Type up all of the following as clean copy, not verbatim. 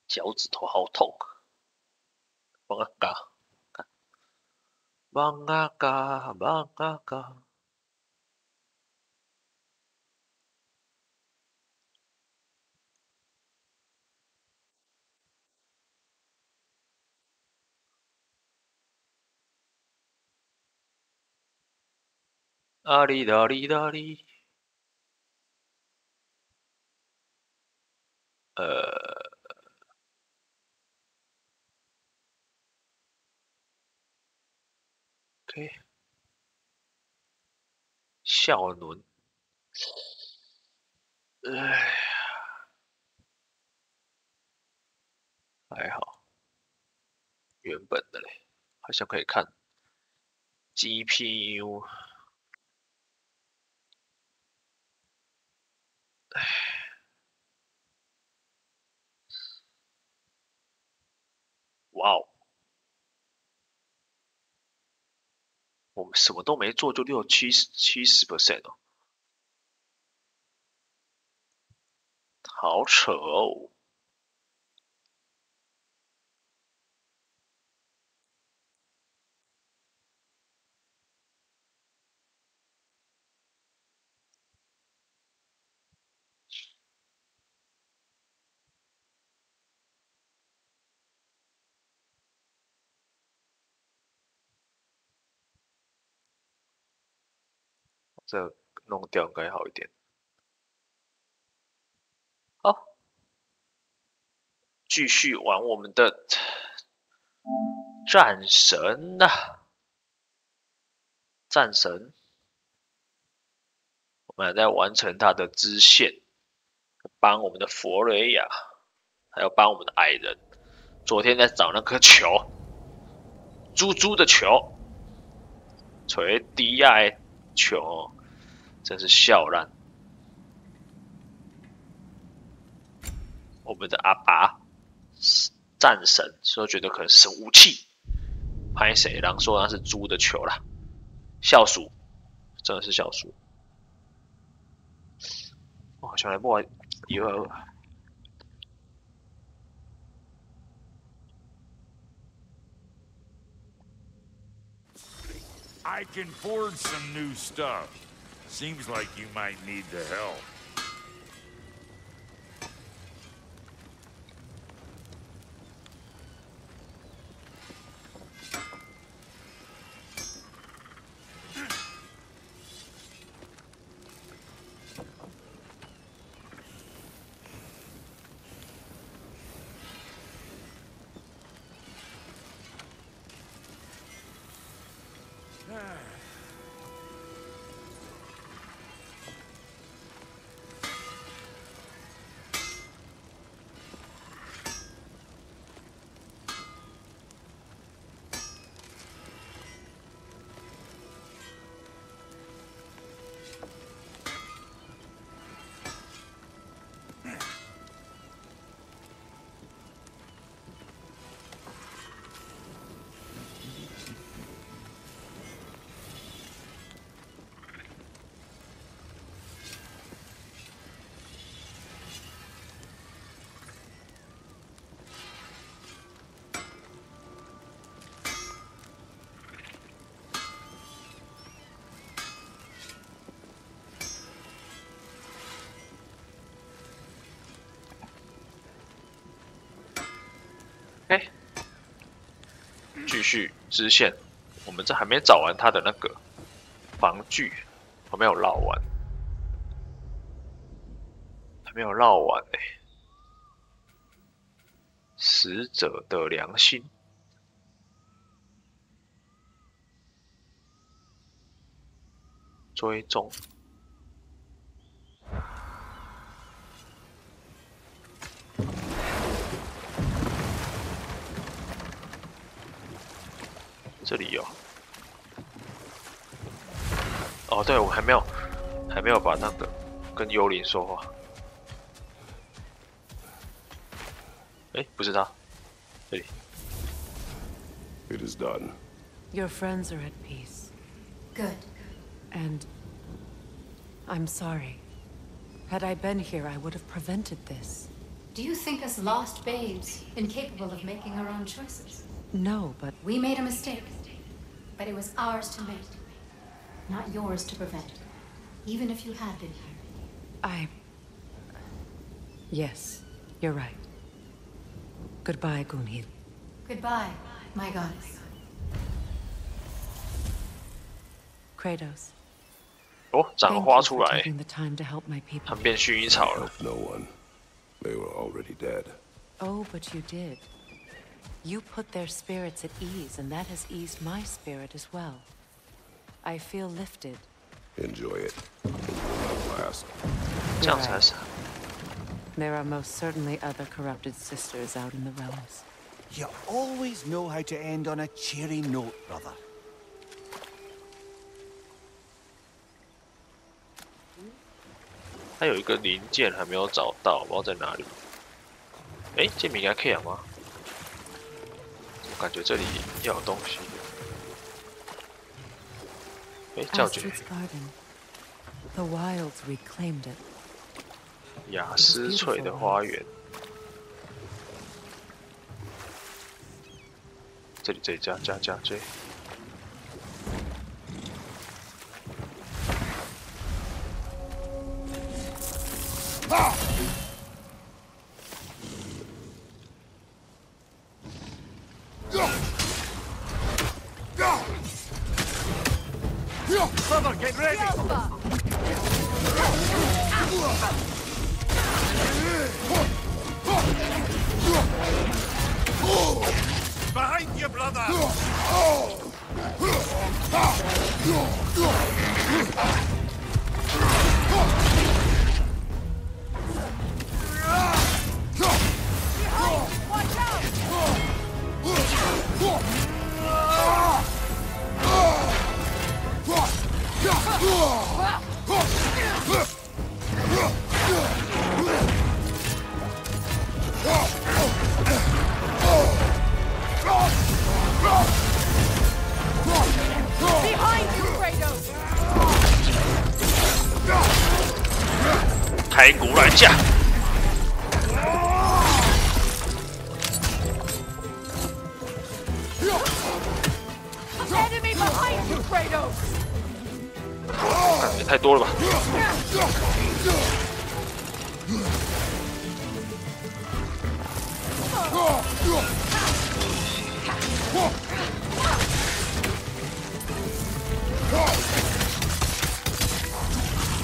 脚趾头好痛。忙啊嘎，忙啊嘎，忙啊嘎。啊哩啦哩啦哩。OK， 孝伦，哎，还好，原本的嘞，好像可以看 GPU， 哎，哇哦，我们什么都没做就60-70% 哦，好扯哦。这弄掉应该好一点。好，继续玩我们的战神啊！战神，我们还在完成他的支线，帮我们的佛雷亚，还要帮我们的矮人。昨天在找那颗球，猪猪的球，锤迪亚的球，真是笑烂。我们的阿爸战神说觉得可能是武器，拍谁？然后说那是猪的球啦，笑鼠，真的是笑鼠。哇，想来不以后。I can forge some new stuff. Seems like you might need the help.哎，继续支线，我们这还没找完他的那个防具，还没有绕完，还没有绕完呢、欸。死者的良心，追踪。这里有。哦，对，我还没有把那个跟幽灵说话。哎，不是他，这里。It is done. Your friends are at peace. Good. And I'm sorry. Had I been here, I would have prevented this. Do you think us lost babes, incapable of making our own choices? No, but We made a mistake, but it was ours to make, not yours to prevent, even if you had been here. Yes, you're right. Goodbye, Gunhild. Goodbye, my goddess. Kratos. 哦，长花出来， taking the time to help my people. 他们变薰衣草了。 Help no one. They were already dead. Oh, but you did. You put their spirits at ease, and that has eased my spirit as well. I feel lifted. Enjoy it. It will not last. 这样才是。 There are most certainly other corrupted sisters out in the realms. You always know how to end on a cheery note, brother. 它有一个零件还没有找到，不知道在哪里。哎，这边应该可以吗？我感觉这里要有东西。哎，叫诀。 Astrid's garden. The wilds reclaimed it. 雅思翠的花园。这里加这。 Brother, get ready! Behind you, brother! Behind you, Kratos! 开鼓来架！ Enemy behind you, Kratos! 也太多了吧！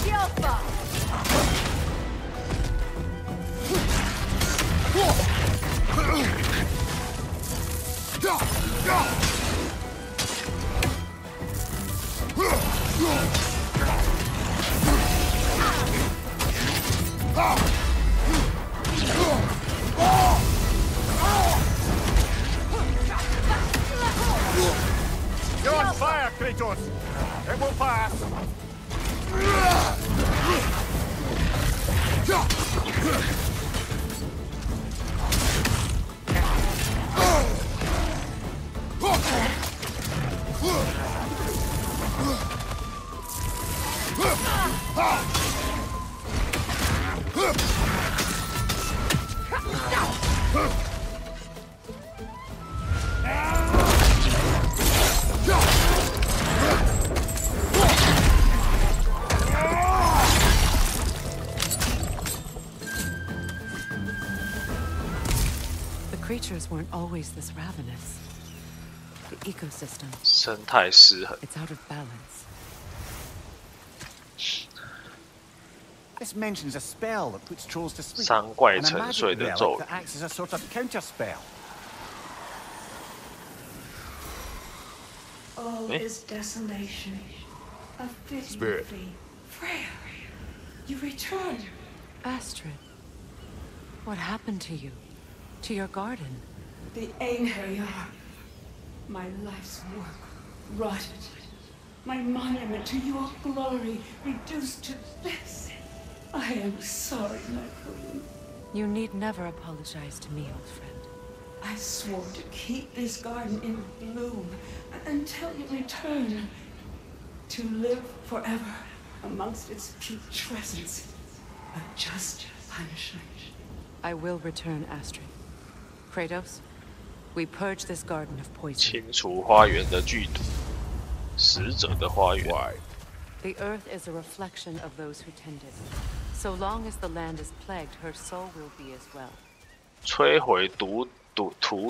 Alpha! You're on fire, Kratos! It will pass! The creatures weren't always this ravenous. The ecosystem, 生态失衡。 it's out of balance. This mentions a spell that puts trolls to sleep. 三怪 And a 沉 magic 睡的咒 relic that acts as a sort of counter spell. All Eh? is desolation. A fitting Spirit. fate. Freya, you return. Astrid, what happened to you? To your garden? The Einherjar. My life's work rotted. My monument to your glory reduced to this. I am sorry, my queen. You need never apologize to me, old friend. I swore to keep this garden in bloom until you return. To live forever amongst its putrescence. A just punishment. I will return, Astrid. Kratos, we purge this garden of poison. 清除花园的剧毒，死者的花园。 Why? The earth is a reflection of those who tend it. So long as the land is plagued, her soul will be as well. 摧毁图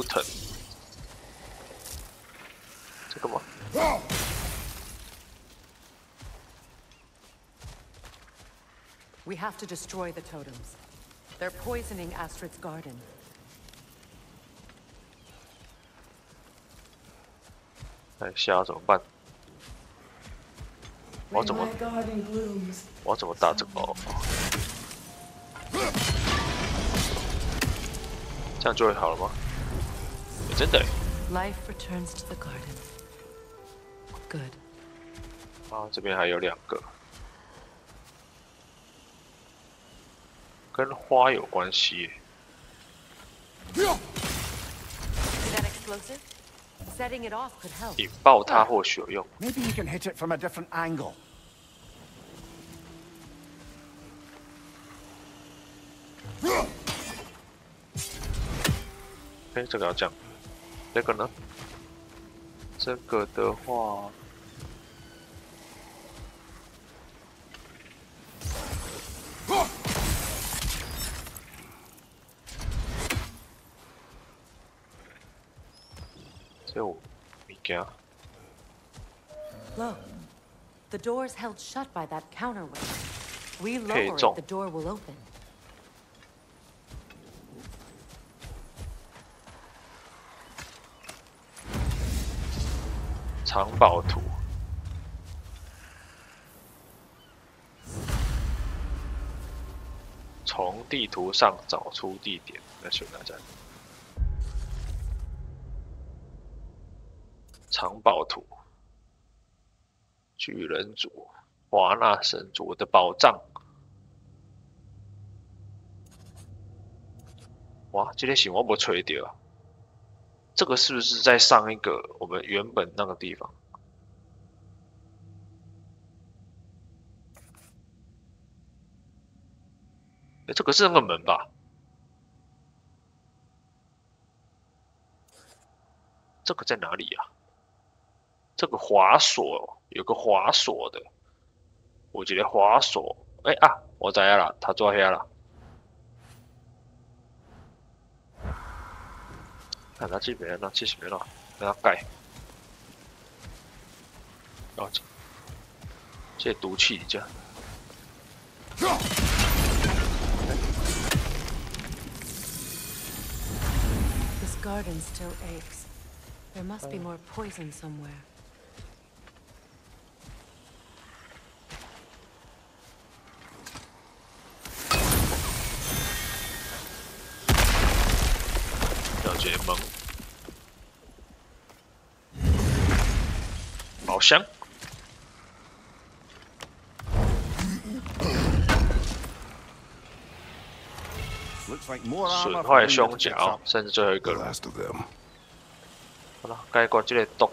腾，这个吗？ We have to destroy the totems. They're poisoning Astrid's garden. 哎，下要怎么办？我要 When 怎么 my garden blooms, 我要怎么打这个？哦，这样就会好了吗？欸、真的耶 Life returns to the garden. Good. 啊，这边还有2个，跟花有关系耶。 See that explosive? Setting it off could help. 引爆它或许有用。 Maybe you can hit it from a different angle. 哎，这个要这样，这个呢？这个的话，这有物件。 Look, the door's held shut by that counterweight. We Okay, lower it, so- the door will open. 藏宝图，从地图上找出地点，来选大家。藏宝图，巨人族，华纳神族的宝藏。哇，这个行我没吹掉啊！这个是不是在上一个我们原本那个地方？哎，这个是那个门吧？这个在哪里呀、这个滑索有个滑索的，我觉得滑索，哎啊，我知道了，他做下了。看他这边呢，这边了，让他盖。哦，这毒气这样。 This garden still aches. There must be more poison somewhere. 了解门，宝箱。 Looks like more armor 损 for 坏 Linda 胸 to fix 角 up.，甚至最后一 The 个了。 last of them. 好了，该过这个洞。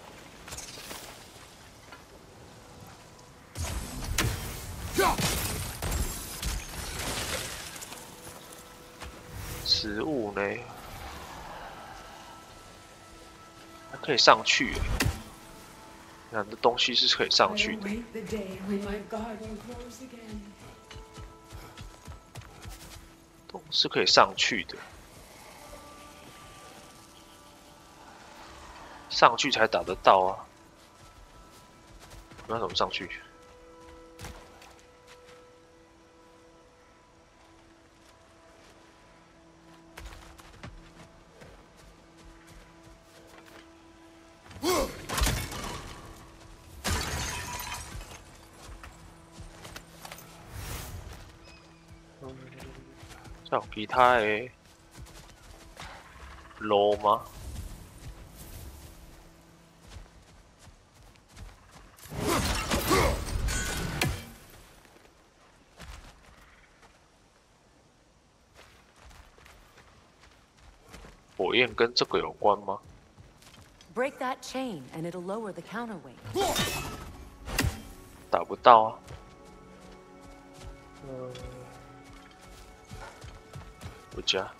食物呢？还可以上去耶。看这东西是可以上 I 去的。 await the day when my garden grows again. 是可以上去的，上去才打得到啊！那怎么上去？还有其他的路吗？火焰跟这个有关吗？ Break that chain and it'll lower the counterweight. 打不到啊。回家。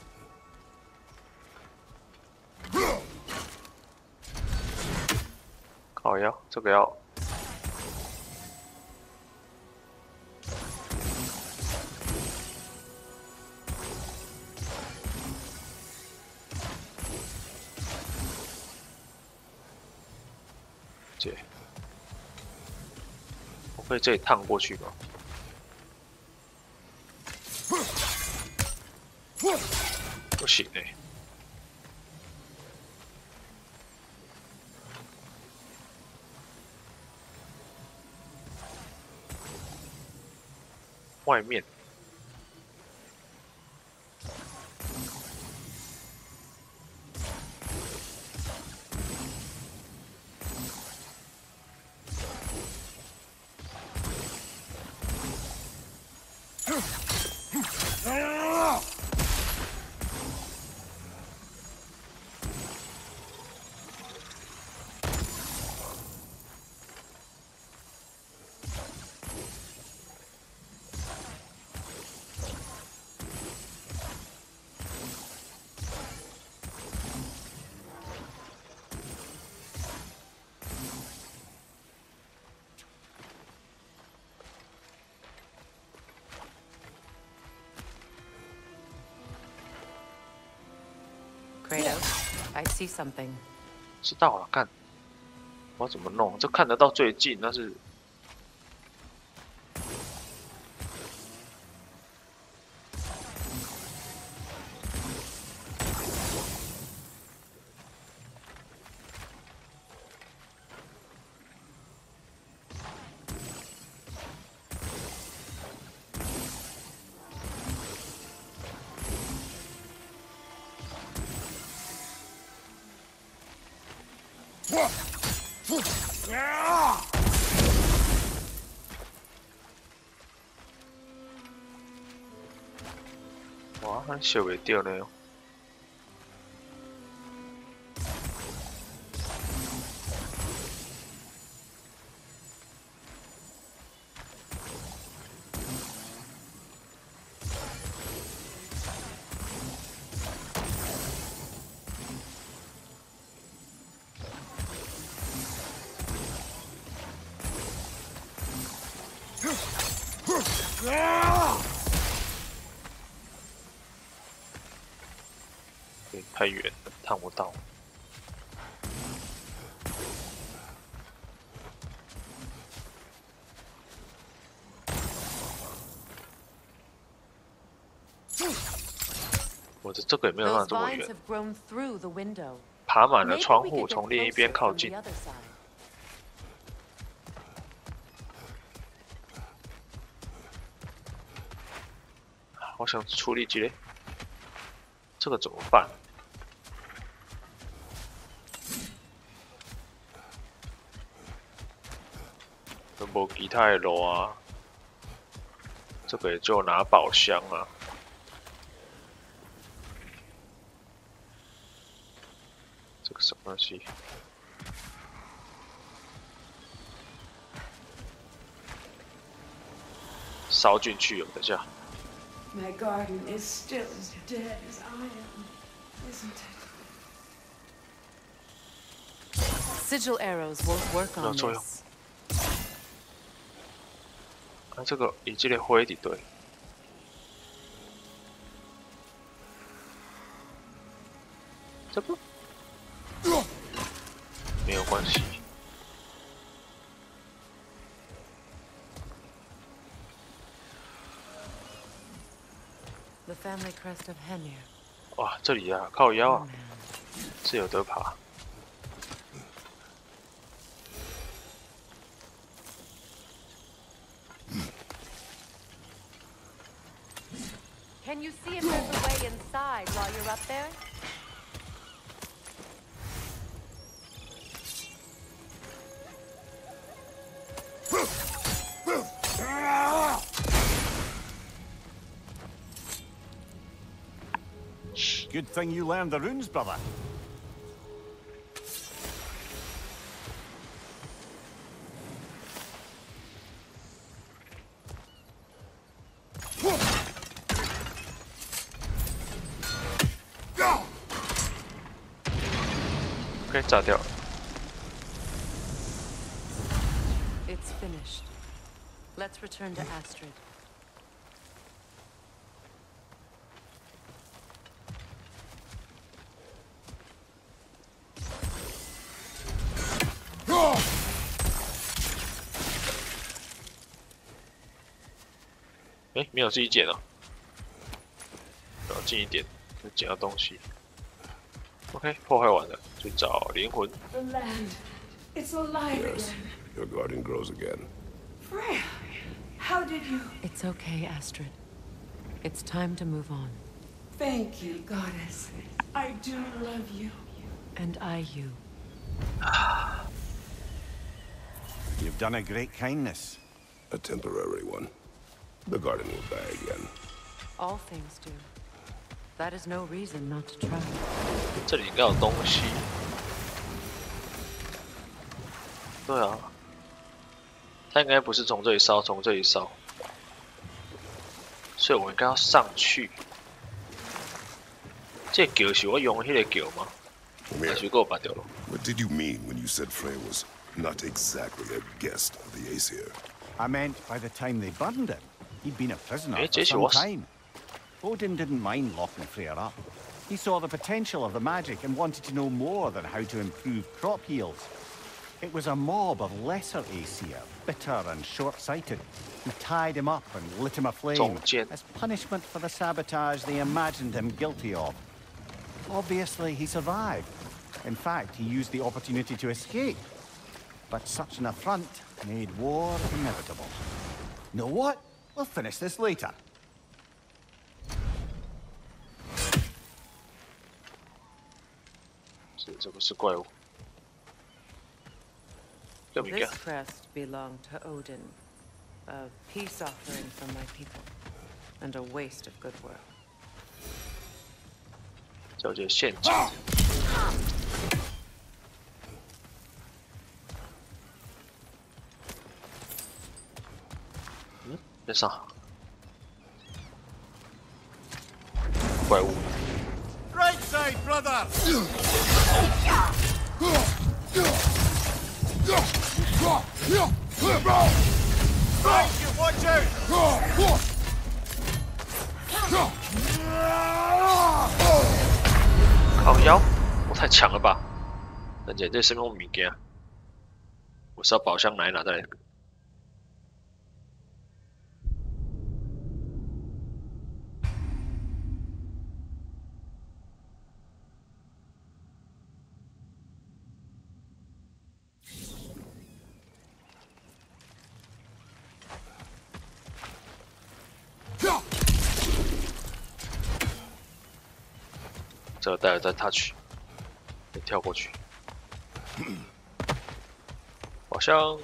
靠腰，这个要。姐，我可以这里趟过去吗？不行欸。外面。Kratos, I see something. 知道了，看我怎么弄，这看得到最近，那是。哇，还烧袂掉呢。太远了，看不到。我的这个也没有办法这么远。爬满了窗户，从另一边靠近。好想处理几嘞，这个怎么办？没其他的路啊，这个也就拿宝箱啊。这个什么东西？烧进去，等一下。My garden is still as dead as I am, isn't it? Sigil arrows won't work on this. 啊，这个以这个灰底对。这个没有关系。The family crest of Henir. 哇，这里啊，靠腰啊，是有得爬。Can you see if there's a way inside while you're up there? Good thing you learned the runes, brother. OK， 炸掉了。It's finished. Let's return to Astrid. Eh， 没有自己捡哦。要近一点，就捡到东西。OK， 破坏完了，去找灵魂。The land. It's alive Yes, again. your garden grows again. Freya, how did you... It's okay, Astrid. It's time to move on. Thank you, goddess. I do love you. And I you. You've done a great kindness. A temporary one. The garden will die again. All things do. That is no reason not to try. 这里应该有东西。对啊，它应该不是从这里烧，从这里烧，所以我应该要上去。这桥是我用的那个桥吗？还是给我拔掉了？ What did you mean when you said Freya was not exactly a guest of the Aesir? I meant by the time they burned him, he'd been a prisoner Eh, for Jesse some was. time. Odin didn't mind locking Freya up. He saw the potential of the magic and wanted to know more than how to improve crop yields. It was a mob of lesser Aesir, bitter and short-sighted, who tied him up and lit him aflame as punishment for the sabotage they imagined him guilty of. Obviously, he survived. In fact, he used the opportunity to escape. But such an affront made war inevitable. Know what? We'll finish this later. 这不是怪物。这敏 This 感。 crest belonged to Odin, a peace offering from my people, and a waste of goodwill. 了解陷阱。嗯，在上。怪物。 Right side, brother! Right, you watch out! 靠腰，我太强了吧！人家这身用物件，我是要宝箱拿一拿再来。这个待会再 touch， 再跳过去。好像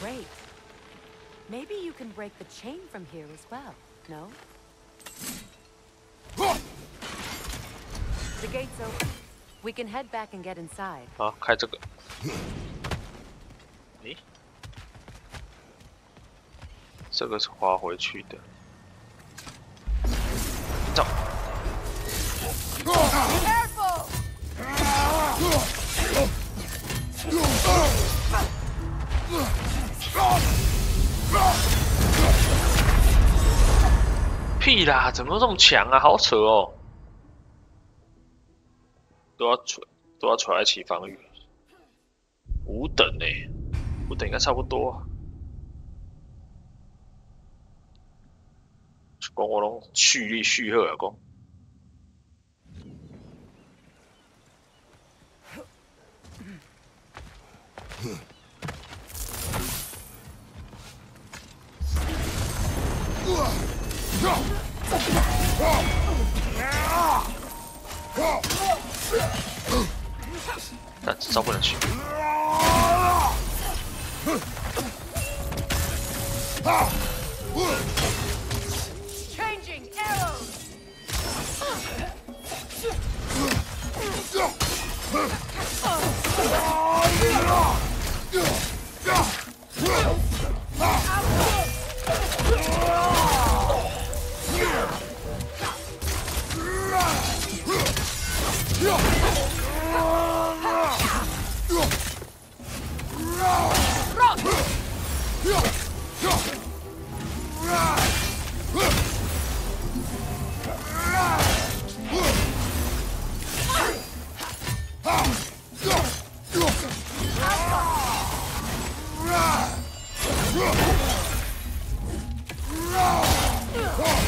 Great. Maybe you can break the chain from here as well, no? The gate's open. We can head back and get inside. 好，开这个。诶，这个是滑回去的。走。 Careful! 屁啦！怎么这么强啊？好扯哦！都要揣在起防御，5等呢，5等应该差不多。讲我拢蓄力蓄好啊，讲。但这招不能去。Changing arrows.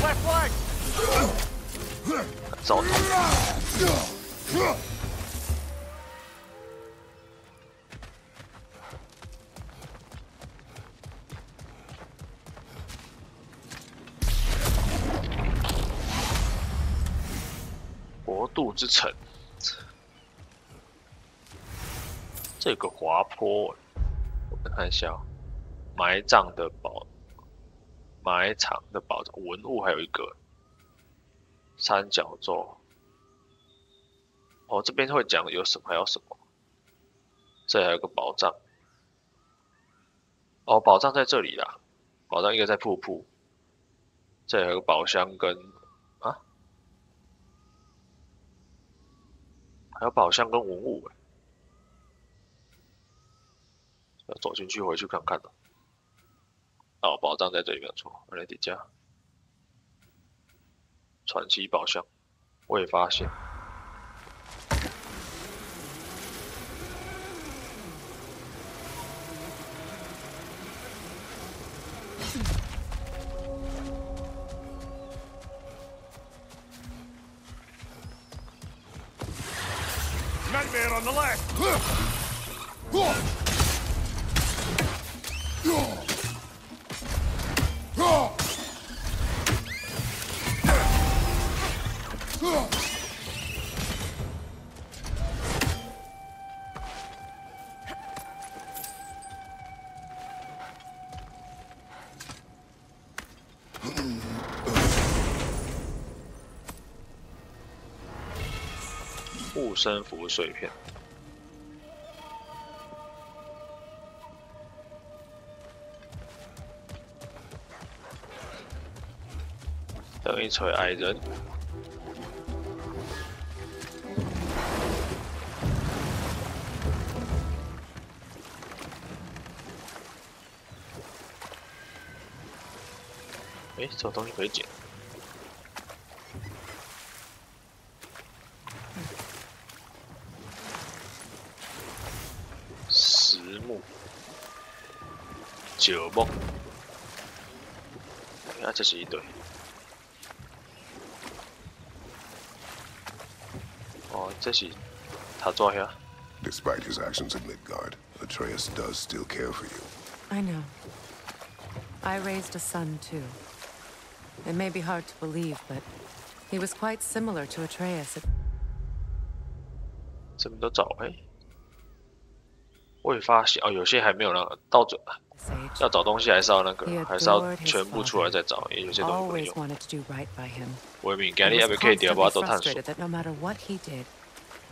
Left leg. 糟透。国度之城，这有个滑坡，我们看一下、哦，埋葬的宝，埋藏的宝藏文物，还有一个三角洲。哦，这边会讲有什么，还有什么？这里还有个宝藏。哦，宝藏在这里啦，宝藏一个在瀑布，这里还有个宝箱跟啊，还有宝箱跟文物哎，要走进去回去看看的。哦，宝藏在这里没有错，来底加传奇宝箱，未发现。Nightmare on the left. 护身符碎片。等一锤矮人。诶，这种东西可以捡。石木、九木，啊，这是一堆。哦，这是他做遐。Despite his actions in Midgard, Atreus does still care for you. I know. I raised a son too. It may be hard to believe, but he was quite similar to Atreus. 这边都找未发现哦，有些还没有那个到准，要找东西还是要那个，还是要全部出来再找，因为有些东西不能用。我明今日也未可以掉，我都探索。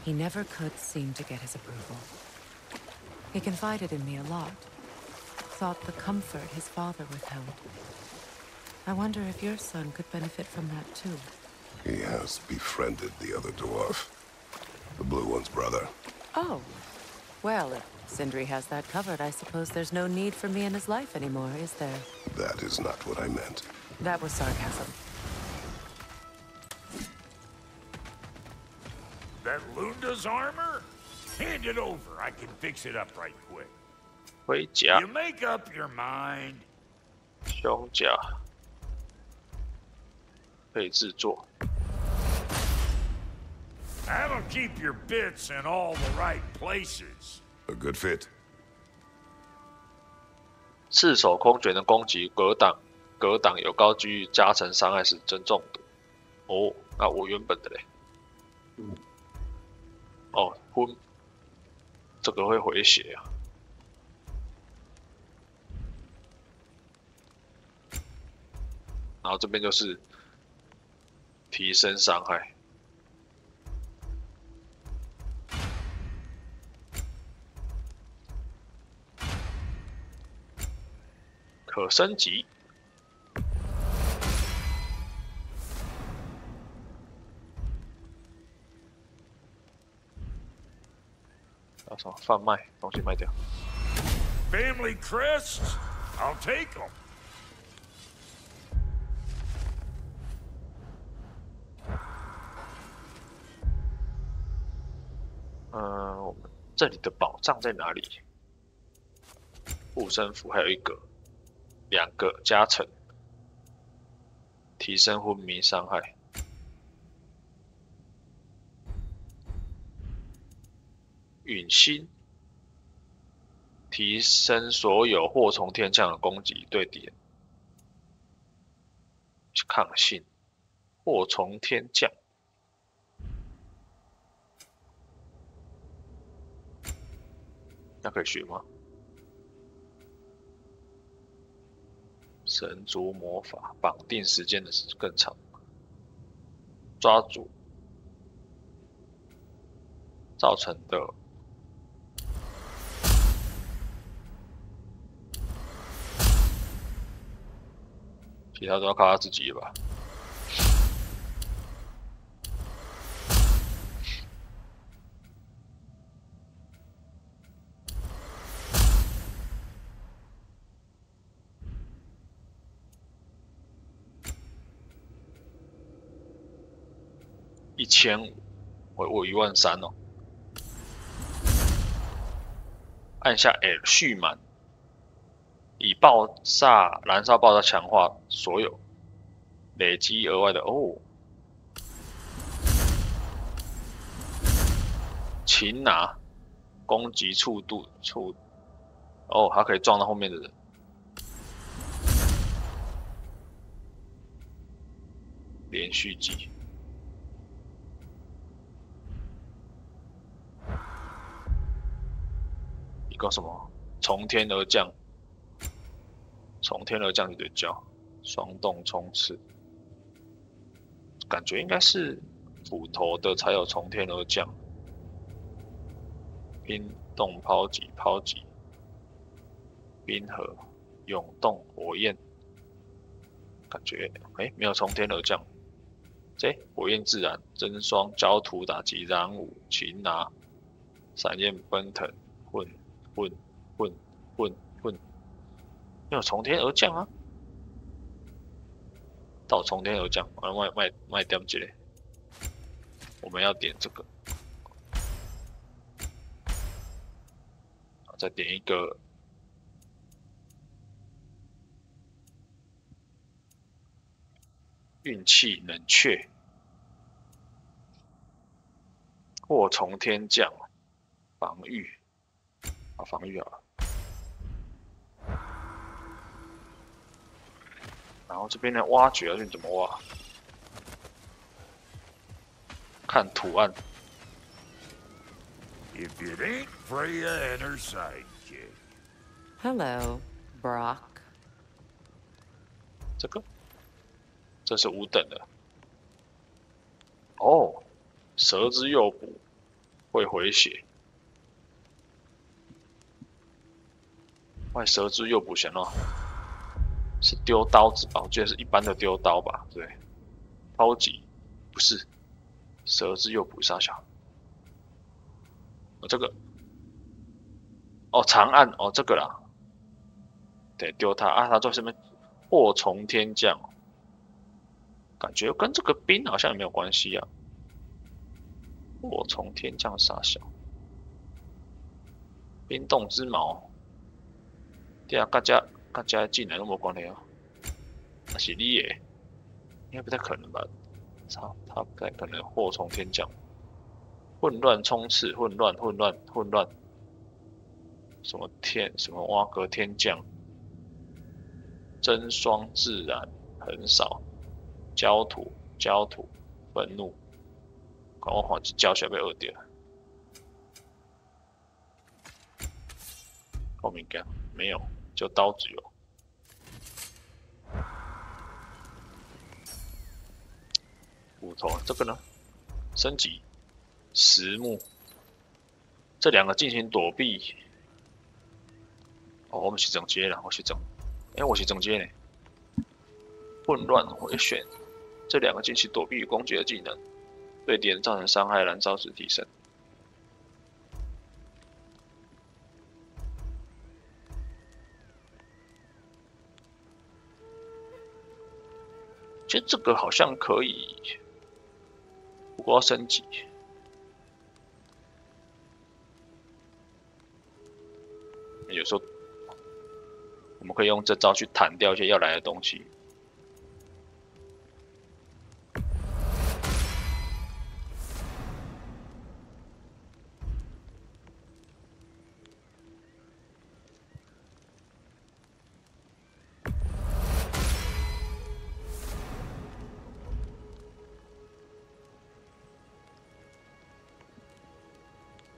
He never could seem to get his approval. He confided in me a lot. Thought the comfort his father withheld. I wonder if your son could benefit from that too. He has befriended the other dwarf. The blue one's brother. Oh. Well, if Sindri has that covered, I suppose there's no need for me in his life anymore, is there? That is not what I meant. That was sarcasm. That Lunda's armor? Hand it over. I can fix it up right quick. 盔甲 You make up your mind. 胸甲可以制作。 That'll keep your bits in all the right places. A good fit. 赤手空拳的攻击格挡有高几率加成伤害时增中毒。哦，那我原本的嘞。哦，这个会回血啊。然后这边就是提升伤害。可升级。要什么贩卖东西卖掉 Family crests? I'll take them. 我们这里的宝藏在哪里？护身符还有2个加成，提升昏迷伤害。陨星，提升所有祸从天降的攻击对敌人抗性。祸从天降，那可以学吗？神族魔法绑定时间的更长，抓住造成的其他都要靠他自己了吧。1500，我13000哦。按下 L 蓄满，以燃烧爆炸强化所有，累积额外的擒拿，攻击速度它可以撞到后面的人。连续击。一个什么从天而降，从天而降就得叫双动冲刺，感觉应该是斧头的才有从天而降。冰冻抛击，冰河涌动火焰，感觉没有从天而降。火焰自燃，真双焦土打击，燃舞擒拿，闪焰奔腾，混，没有从天而降啊！到从天而降，卖掉这类，我们要点这个，再点一个运气冷却，祸从天降，防御，防御好了。然后这边的挖掘是怎么挖？看图案。If it ain't Freya and her sidekick. Hello, Brock. 这是5等的。蛇之诱捕会回血。蛇之诱捕想到是丢刀子吧？我记得是一般的丢刀吧？对，抛击不是。蛇之诱捕杀小。这个长按这个啦，得丢它啊！它做什么？祸从天降，感觉跟这个冰好像也没有关系啊。祸从天降杀小，冰冻之矛，对啊，大家进来都没关系啊。那是你耶，应该不太可能吧？他不太可能祸从天降。混乱冲刺，混乱，什么挖格天降，真双自然很少，焦土，愤怒，看我看这焦小被2掉，后面干没有，就刀子有。骨头，这个呢？升级实木，这两个进行躲避。哦，我们是整街了，我是整，我是整街呢。混乱回旋，这两个进行躲避与攻击的技能，对敌人造成伤害，燃烧时提升。其实这个好像可以，不过要升级。有时候我们可以用这招去弹掉一些要来的东西。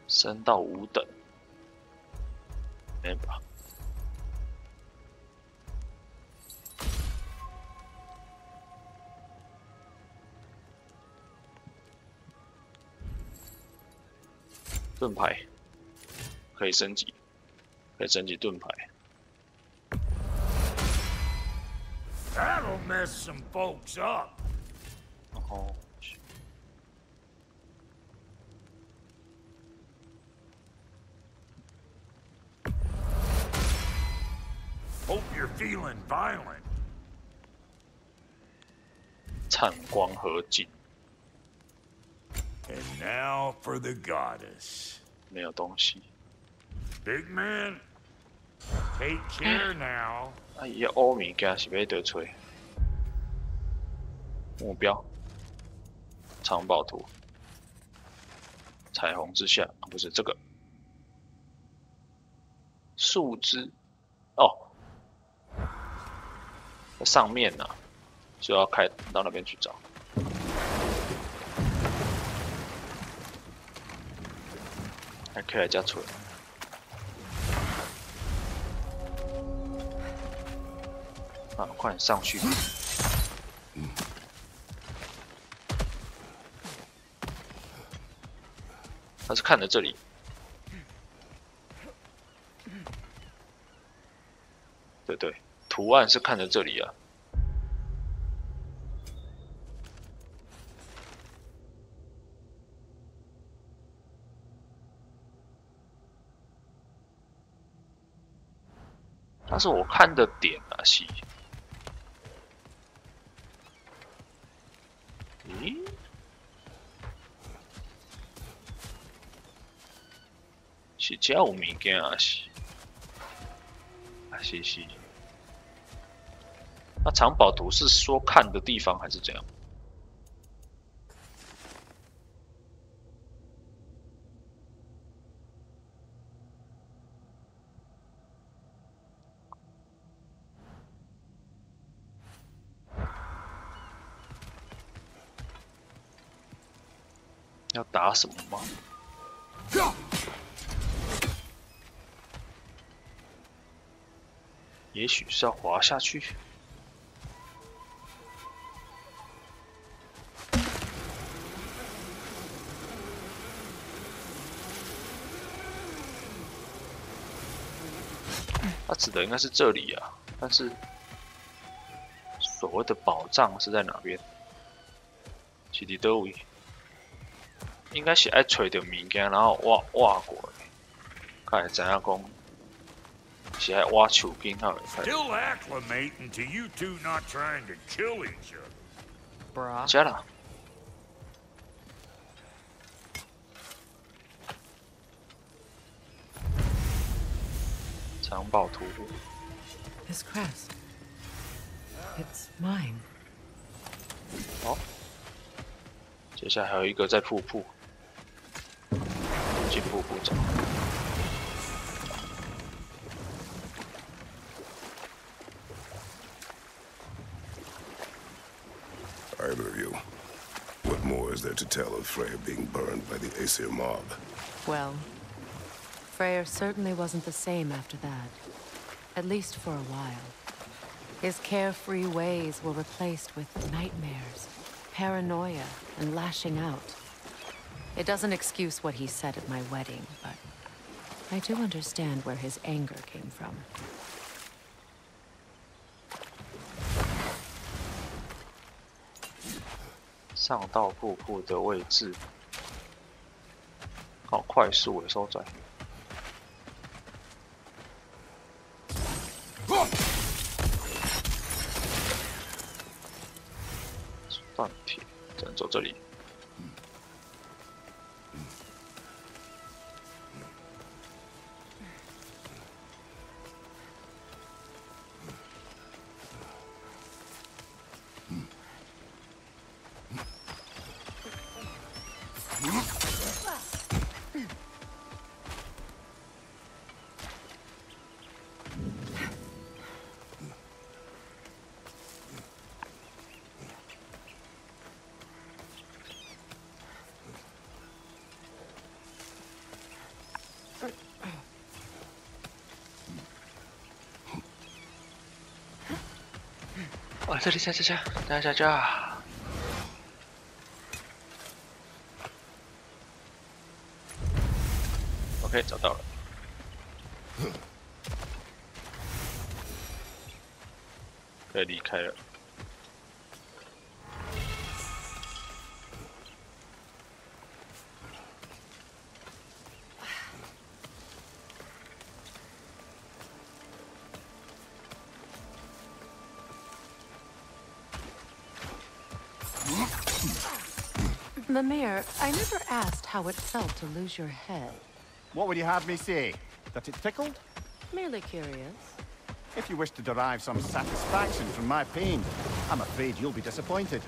升到5等，没吧？盾牌可以升级，可以升级盾牌。That'll mess some folks up. 哦。Hope you're feeling violent. 灿光合金。And now for the goddess. 没有东西。Big man, take care now. 哎呀，欧米伽是要得吹。目标：藏宝图。彩虹之下，不是这个。树枝。哦。在上面呢、就要开到那边去找。还可以来加锤。啊，快点上去！他是看着这里。对对，图案是看着这里啊。但是我看的点啊是，咦？是这有物件啊是？啊是。那藏宝图是说看的地方还是怎样？要打什么吗？也许是要滑下去。他指的应该是这里啊，但是所谓的宝藏是在哪边？是伫倒位？应该是爱找到物件，然后挖过来，才会知影讲是爱挖树根才会开。Still acclimating to you two not trying to kill each other. Bruh. 加啦。藏宝图。This crest. It's mine. 好，接下来还有一个在瀑布，进瀑布找。Either of you. What more is there to tell of Freya being burned by the Aesir mob? Well, Freyr certainly wasn't the same after that. At least for a while. His carefree ways were replaced with nightmares, paranoia and lashing out. It doesn't excuse what he said at my wedding, but I do understand where his anger came from. 上到瀑布的位置，好快速的收窄。断铁，只能走这里。哦，这里，这。OK， 找到了。可以离开了。Mimir, I never asked how it felt to lose your head. What would you have me say? That it tickled? Merely curious. If you wish to derive some satisfaction from my pain, I'm afraid you'll be disappointed.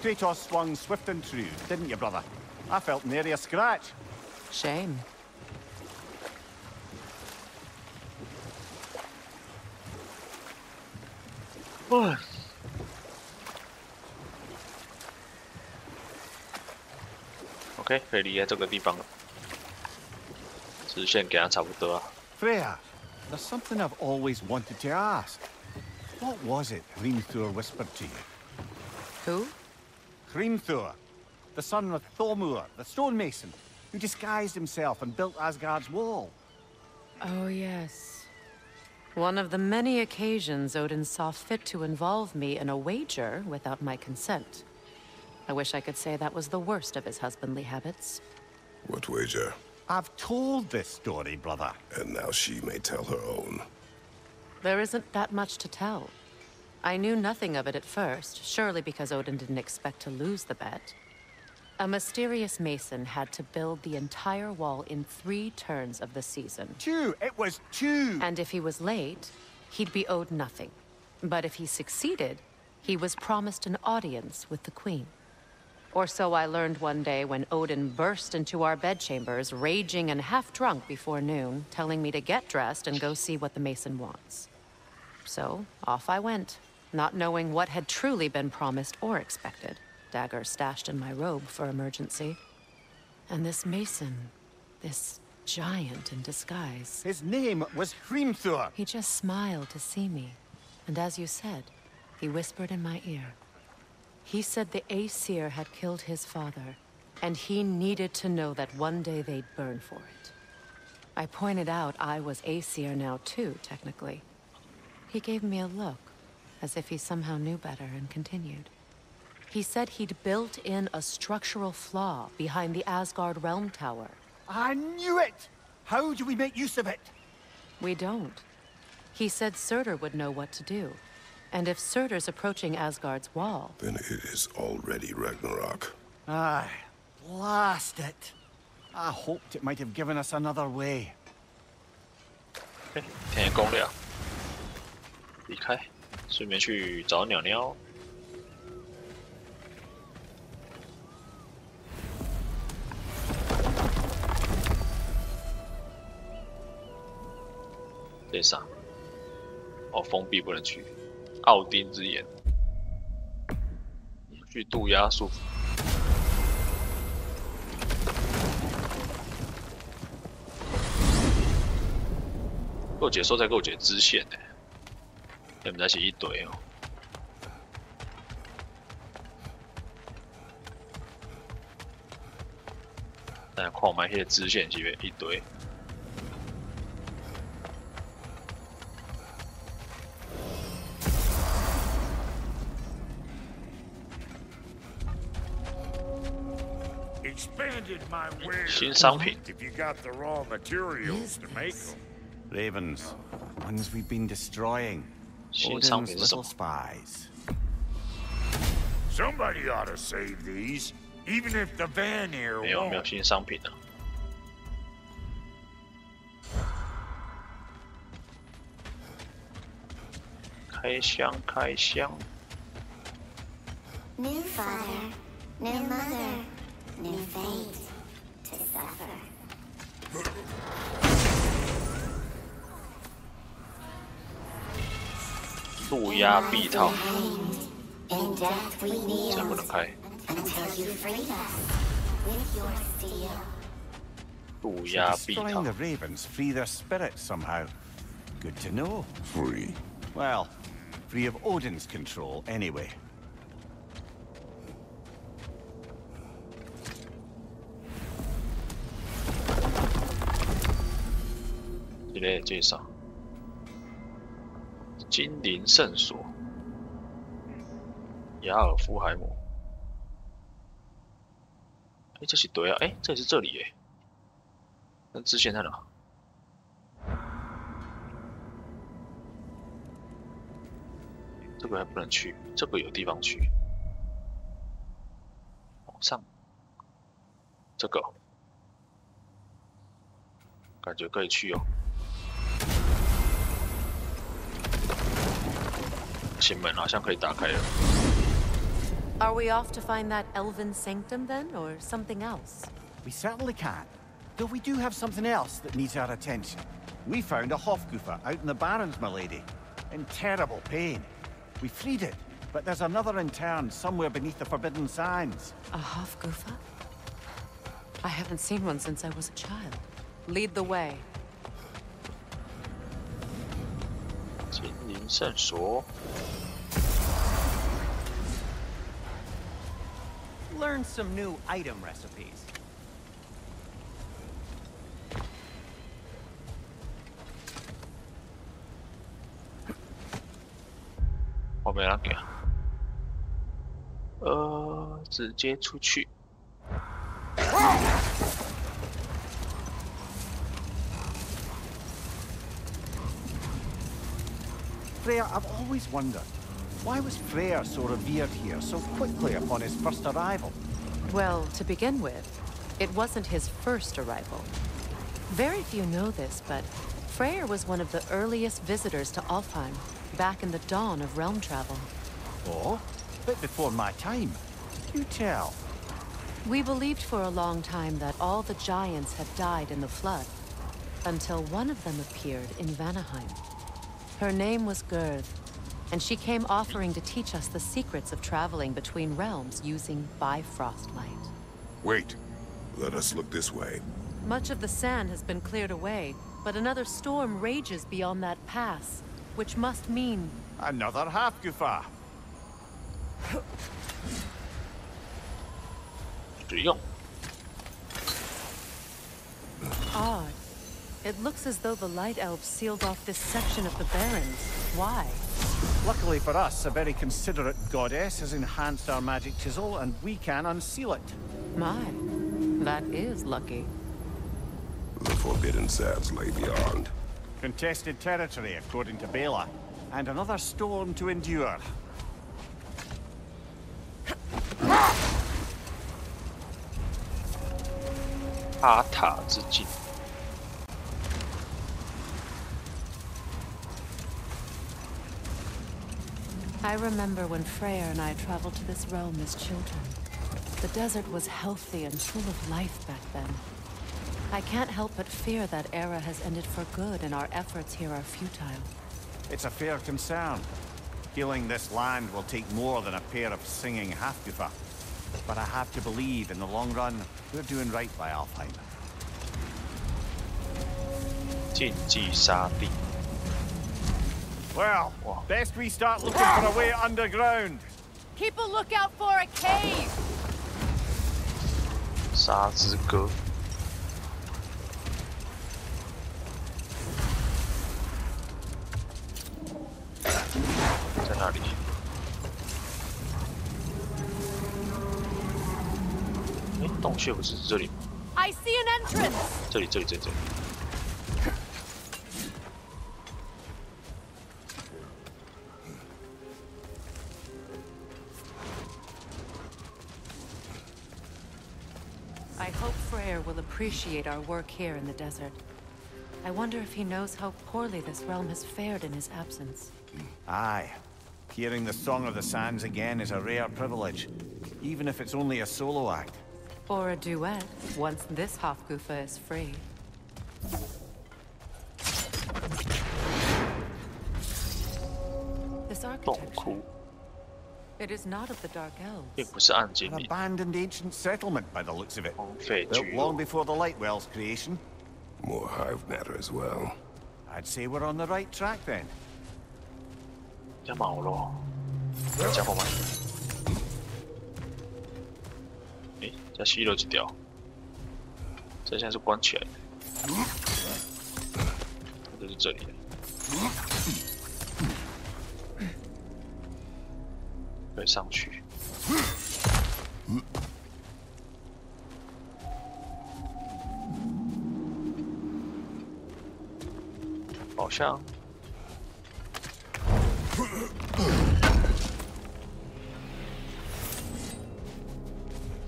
Kratos swung swift and true, didn't you, brother? I felt nary a scratch. Shame. What? OK， 可以离开这个地方了。直线给他差不多啊。Freya, there's something I've always wanted to ask. What was it Hrimthur whispered to you? Who? Hrimthur, the son of Thormur, the stonemason, who disguised himself and built Asgard's wall. Oh, yes. One of the many occasions Odin saw fit to involve me in a wager without my consent. I wish I could say that was the worst of his husbandly habits. What wager? I've told this story, brother. And now she may tell her own. There isn't that much to tell. I knew nothing of it at first, surely because Odin didn't expect to lose the bet. A mysterious mason had to build the entire wall in 3 turns of the season. 2! It was 2! And if he was late, he'd be owed nothing. But if he succeeded, he was promised an audience with the queen. Or so I learned one day when Odin burst into our bedchambers, raging and half-drunk before noon, telling me to get dressed and go see what the mason wants. So, off I went, not knowing what had truly been promised or expected, dagger stashed in my robe for emergency. And this mason, this giant in disguise... His name was Hrimthur! He just smiled to see me, and as you said, he whispered in my ear. He said the Aesir had killed his father, and he needed to know that one day they'd burn for it. I pointed out I was Aesir now too, technically. He gave me a look, as if he somehow knew better, and continued. He said he'd built in a structural flaw behind the Asgard Realm Tower. I knew it! How do we make use of it? We don't. He said Surtur would know what to do. And if Surtur's approaching Asgard's wall... Then it is already Ragnarok. Aye, blast it. I hoped it might have given us another way. 填攻略，离开，顺便去找鸟鸟。这啥？哦，封闭不能去。奥丁之眼，去渡鸦术。给我解说才给我解支线呢，你们在写一堆哦。但矿埋些支线前面一堆。Expanded my wares. 新商品。 If you got the raw materials to make them. Ravens, ones we've been destroying. 新商品 Odin's 是什 little 么？ spies. Somebody ought to save these, even if the Vanir 没有 won't. 新商品啊。开箱，开箱。 New father, new mother, new fate to suffer. 路压臂套， In death we 这 kneel 不能开。 until you freed us with your steel. 路压臂套 Destroying the ravens free their spirits somehow. Good to know. Free. Well, free of Odin's control anyway. 之类的介绍。精灵圣所，雅尔夫海姆。哎，这是对啊，哎，这也是这里哎。那支线在哪？这个还不能去，这个有地方去。往上，这个感觉可以去哦。新门好像可以打开了。 Are we off to find that elven sanctum then, or something else? We certainly can. Though we do have something else that needs our attention. We found a Hofgufer out in the Barrens, my lady. In terrible pain. We freed it, but there's another intern somewhere beneath the Forbidden Sands. A Hofgufer? I haven't seen one since I was a child. Lead the way. 精灵圣所。 Learn some new item recipes. 后面那个，直接出去。 Freya, I've always wondered, why was Freyr so revered here so quickly upon his first arrival? Well, to begin with, it wasn't his first arrival. Very few know this, but Freyr was one of the earliest visitors to Alfheim, back in the dawn of realm travel. Oh, bit before my time. You tell. We believed for a long time that all the giants had died in the flood, until one of them appeared in Vanaheim. Her name was Gerd, and she came offering to teach us the secrets of traveling between realms using Bifrost light. Wait. Let us look this way. Much of the sand has been cleared away, but another storm rages beyond that pass, which must mean... Another Hofgufer. 使用。 Odd. It looks as though the Light Elves sealed off this section of the Barrens. Why? Luckily for us, a very considerate goddess has enhanced our magic chisel, and we can unseal it. My, that is lucky. The Forbidden Sands lay beyond. Contested territory, according to Bela, and another storm to endure. Ata 之境。 I remember when Freyr and I traveled to this realm as children. The desert was healthy and full of life back then. I can't help but fear that era has ended for good and our efforts here are futile. It's a fair concern. Healing this land will take more than a pair of singing Hofgufer. But I have to believe, in the long run, we're doing right by Alfheim. 禁忌沙地。 Well, best we start looking for a way underground. Keep a lookout for a cave! 沙之歌。洞穴不是这里吗？ I see an entrance. 这里。I hope Freyr will appreciate our work here in the desert. I wonder if he knows how poorly this realm has fared in his absence. Aye. Hearing the Song of the Sands again is a rare privilege, even if it's only a solo act. Or a duet, once this Hofgufa is free. This architecture. It is not of the Dark Elves. 并不是暗精 An 灵， abandoned ancient settlement by the looks of it. 荒废 Built 聚 long 落。 before the Lightwell's creation. More hive matter as well. I'd say we're on the right track then. 加毛咯，加后吗？诶，加吸肉几条？这现在是关起来的，就是这里。可以上去。宝箱。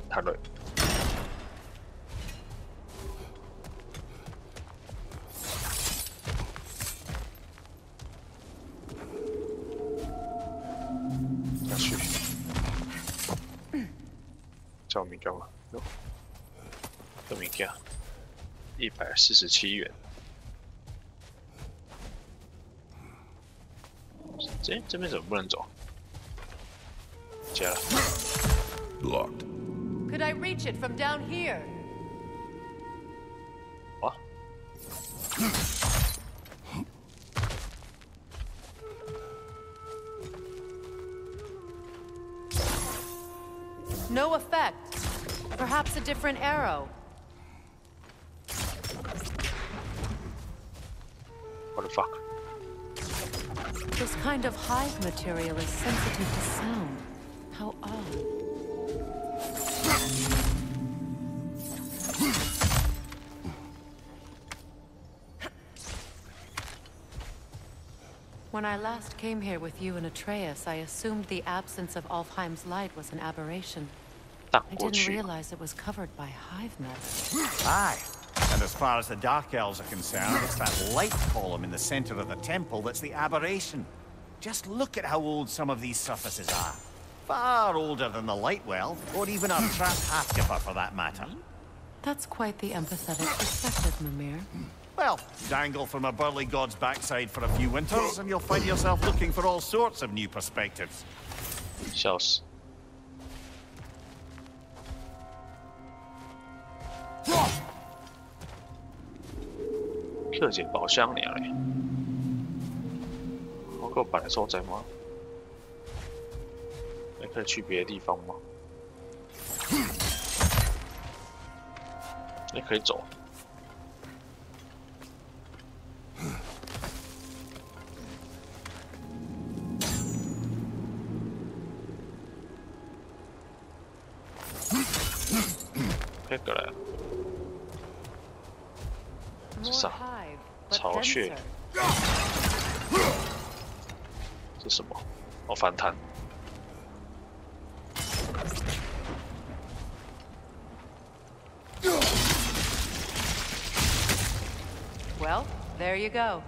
太累。下去。叫物件嘛，叫物件，147元。这边怎么不能走？加了。Locked. Could I reach it from down here? 啊？ No effect. Perhaps a different arrow. What the fuck? This kind of hive material is sensitive to sound. How odd. When I last came here with you and Atreus, I assumed the absence of Alfheim's light was an aberration. I didn't realize it was covered by hive matter. Aye. And as far as the Dark Elves are concerned, it's that light column in the center of the temple that's the aberration. Just look at how old some of these surfaces are. Far older than the Lightwell, or even our trapped Halfgipper for that matter. That's quite the empathetic perspective, Mimir. Well, dangle from a burly god's backside for a few winters, and you'll find yourself looking for all sorts of new perspectives. 笑死！克捡宝箱娘嘞！我够摆的所在吗？还可以去别的地方吗？也可以走。可以过来。这啥？巢穴。这什么？哦，反弹。 Well, there you go.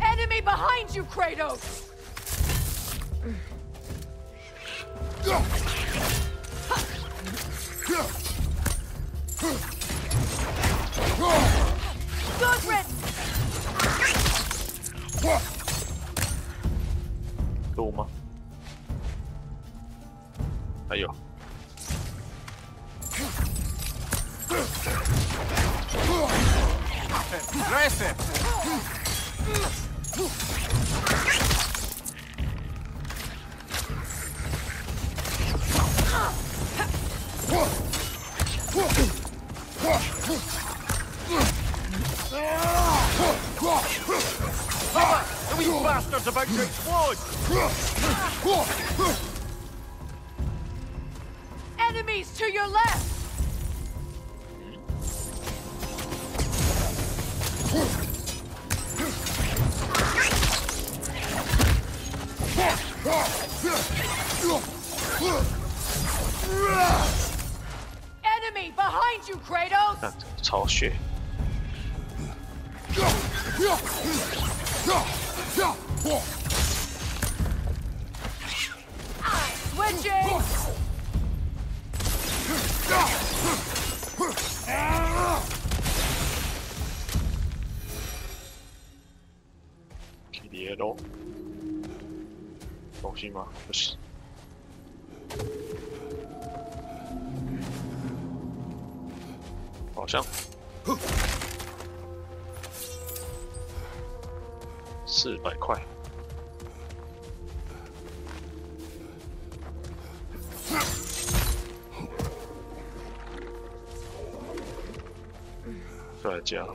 Enemy behind you, Kratos! Good riddance! 够吗？还有。Impressive! bastard's about to explode! Enemies to your left! Enemy behind you, Kratos! 超血。 Switching!别喽，东西吗？不是。好像400块。再来加。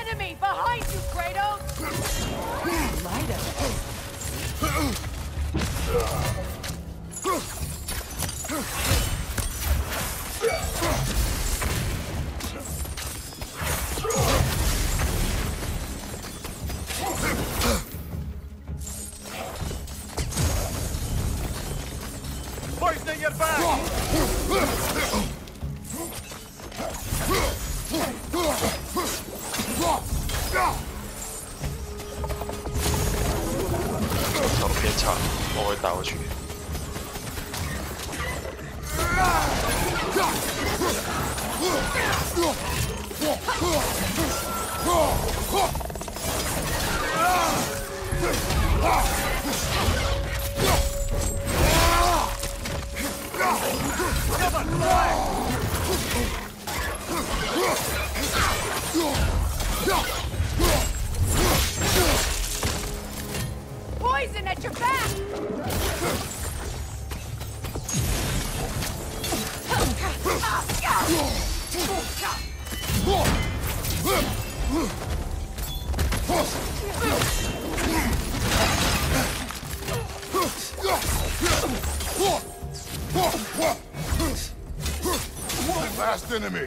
Enemy behind you, Kratos! Light up. Poisoning your back! 走偏差，我会打过去。Poison at your back! Last enemy.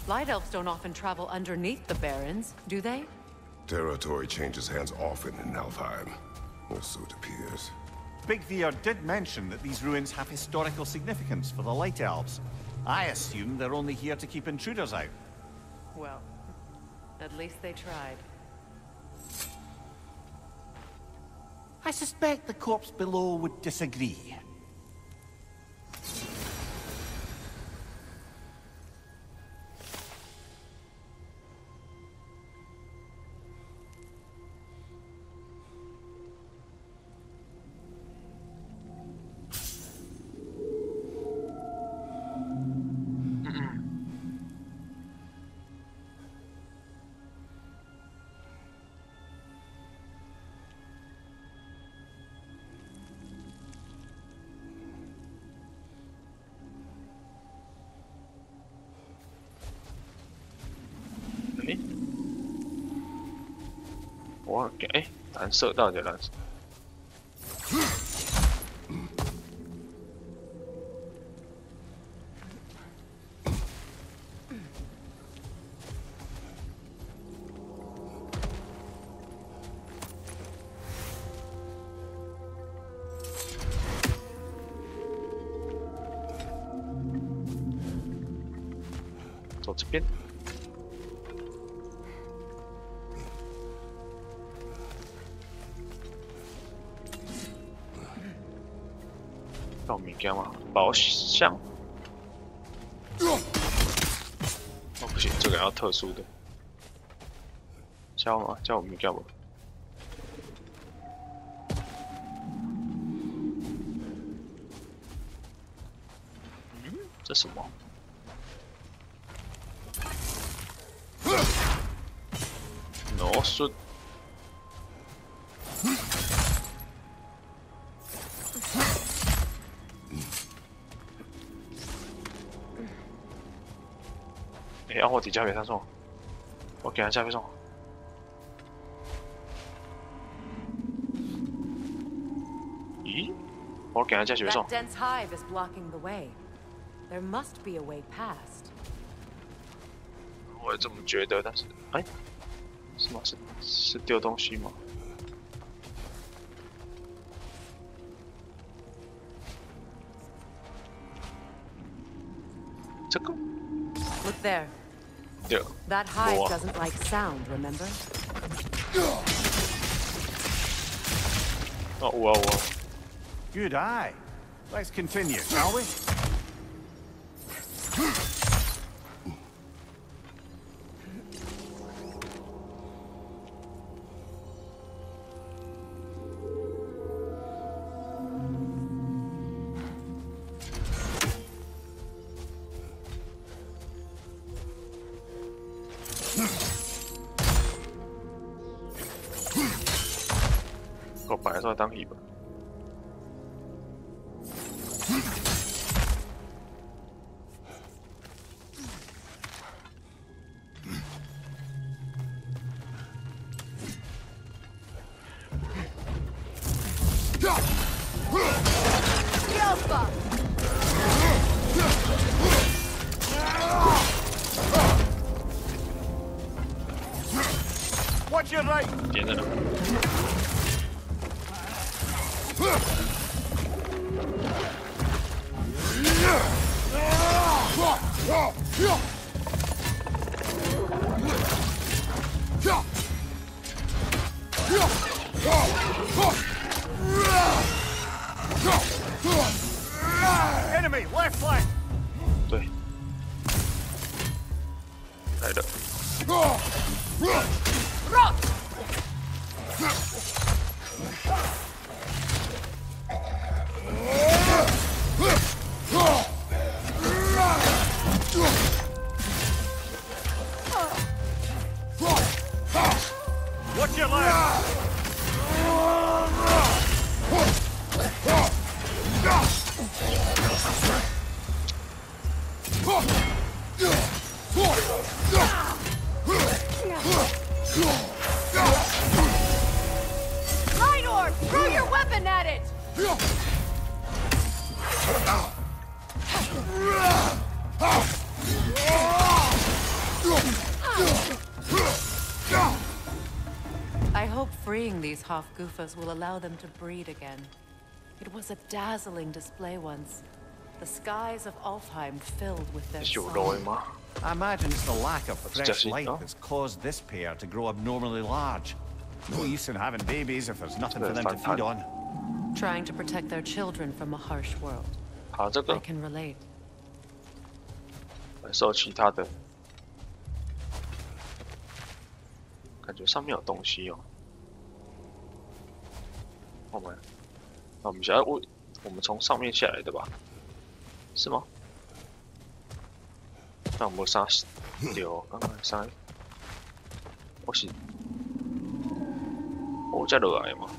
Light elves don't often travel underneath the barrens, do they? Territory changes hands often in Alfheim, or so it appears. Big Veer did mention that these ruins have historical significance for the Light Elves. I assume they're only here to keep intruders out. Well, at least they tried. I suspect the corpse below would disagree.我给蓝色到底蓝色？这边。有物件吗？宝箱。哦，不行，这个要特殊的。叫吗？叫我物件不？这什么？挪顺。哎，我底下别上送，我给他加别送。咦？我给他加别送。 That dense hive is blocking the way. There must be a way past. 我也这么觉得，但是，哎，是吗？是丢东西吗？这个 Look there. 对。That hive doesn't like sound, remember? 哦，我。Good eye. Let's continue, shall we? 我本来说当椅吧。Watch your right. 点着呢。Enemy left flank. 对，来了。 Watch your left. Minor, throw your weapon at it! I hope freeing these Hofgufas will allow them to breed again. It was a dazzling display once. The skies of Alfheim filled with their 有肉 song. 吗？ I imagine it's the lack of fresh Just light no? that's caused this pair to grow abnormally large. No use in having babies if there's nothing for them to feed on. Trying to protect their children from a harsh world. 好，这 I 个 can relate. 来收其他的，感觉上面有东西哦。我们想要我们从上面下来的吧？是吗？那我们上丢，刚刚上，我是我再落来嘛？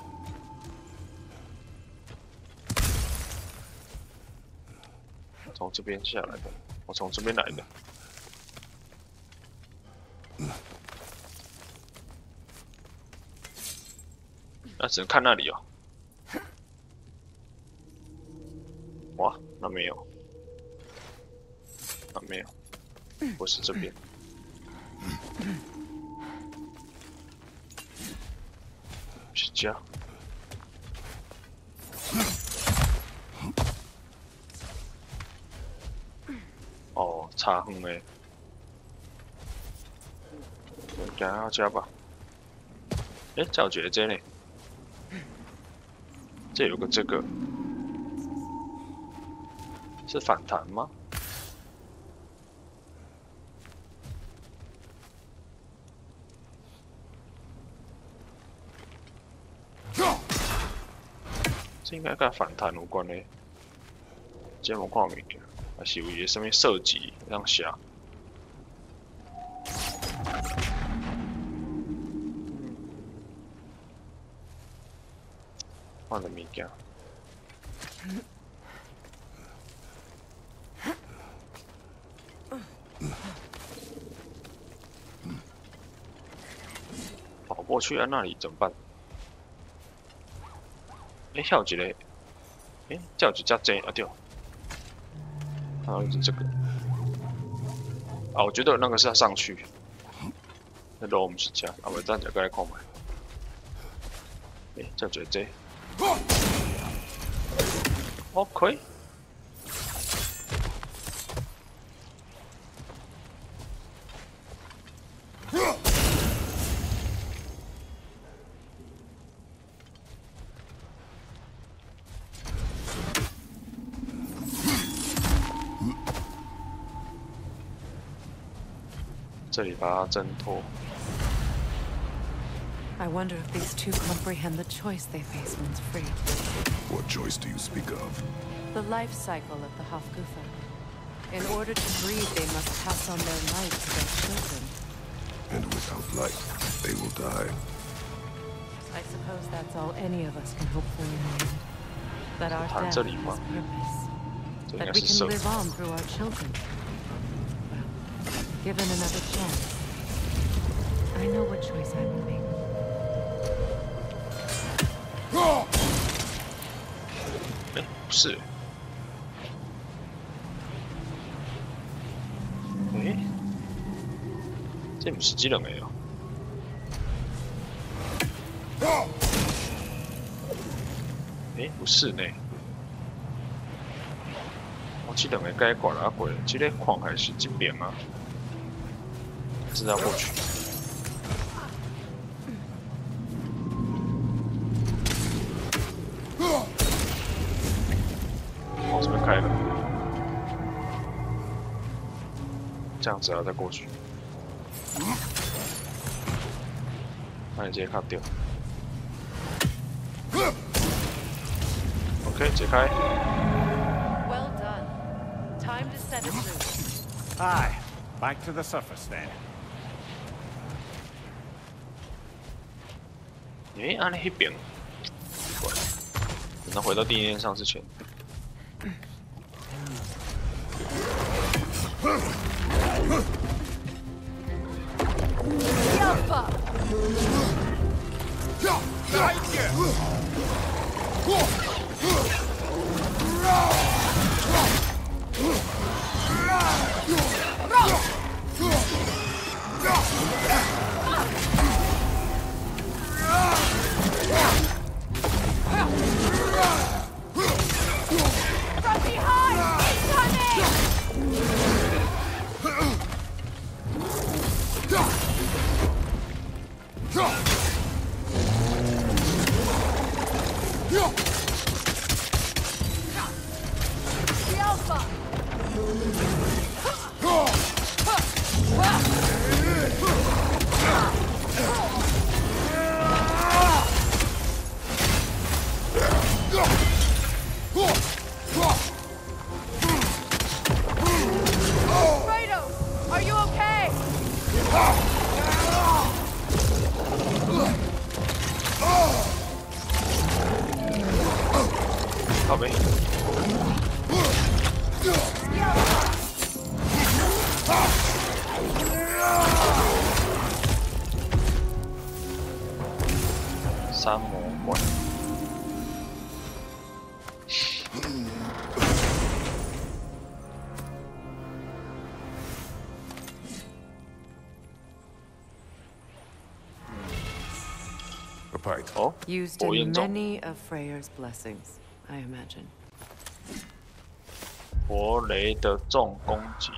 从这边下来的，我从这边来的。那只能看那里哦。哇，那没有，那没有，不是这边。是这样。哦，差远诶。给他加吧。哎，叫姐姐呢？这有个这个，是反弹吗？这应该跟反弹有关嘞。这我看物件，还是有伊个什么设计让下？换的物件。跑过去啊，那里怎么办？哎，还有一个，哎，这有一只贼啊对，还有一只这个。啊，我觉得那个是要上去。那楼我们是这样，啊，我暂时过来看卖。哎，这有一个贼。OK。这里把它挣脱。I wonder if these two comprehend the choice they face once free. What choice do you speak of? The life cycle of the Hofgufa. In order to breed, they must pass on their light to their children. And without light, they will die. I suppose that's all any of us can hope for in the end. That our death has purpose. That we can live on through our children. Well, given another chance, I know what choice I will make. 哎，不是。哎，这不是这两个哦。哎，不是呢。我这两个该挂了过，这个矿还是这边啊？是要过去。往这边开了，这样子要再过去。那你直接卡掉。OK， 解开。Well done. Time to set it loose. Aye, back to the surface then. 诶，按那边，奇怪，等它回到地面上之前。好呗。三魔怪。哦， Used in many of Freyr's blessings, I imagine. 火雷的重攻击。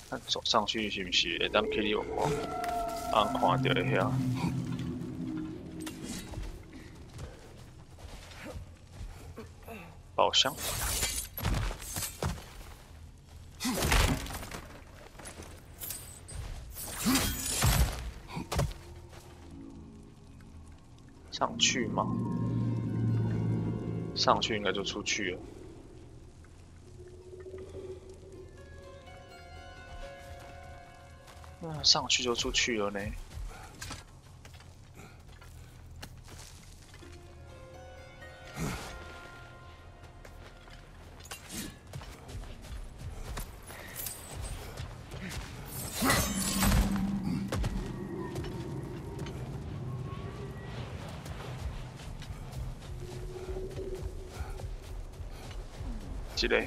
看走上去是不是会当去你看？按看到遐宝箱。上去吗？上去应该就出去了。那上去就出去了呢。这个，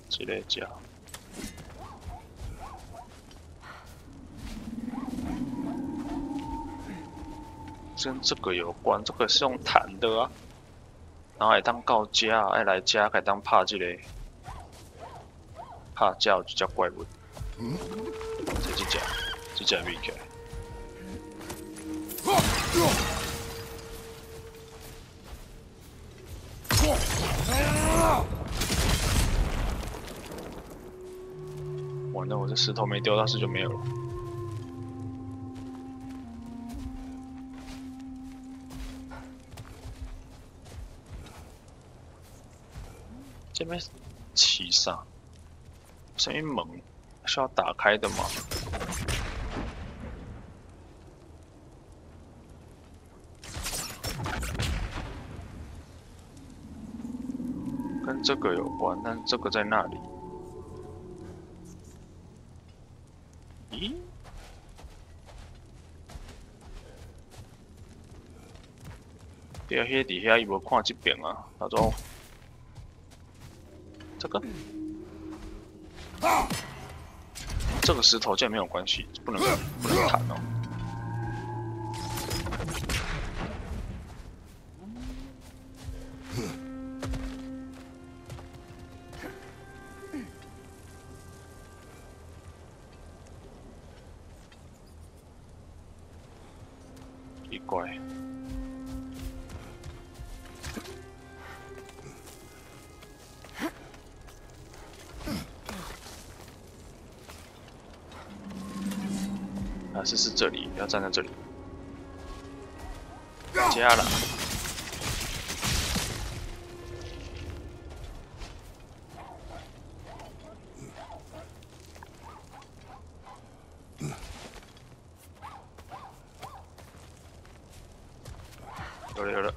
这个家，跟这个有关，这个是用弹的啊，然后会当到家，爱来家可以当拍这个，拍家有一只怪物，这只物件。完了，我这石头没丢到，是就没有了。这边起啥？什么门？是要打开的吗？跟这个有关，但这个在那里。咦？对啊，迄底下伊无看这边啊，他说这个，这个石头竟然没有关系，不能弹哦。奇怪。还是这里，要站在这里。加了。有了。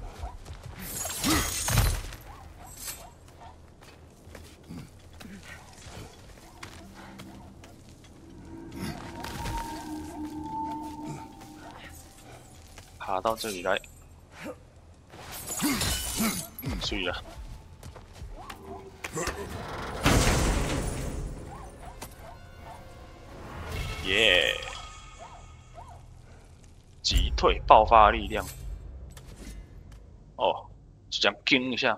爬到这里来，注意了，耶！击退，爆发力量。哦，就这样叮一下。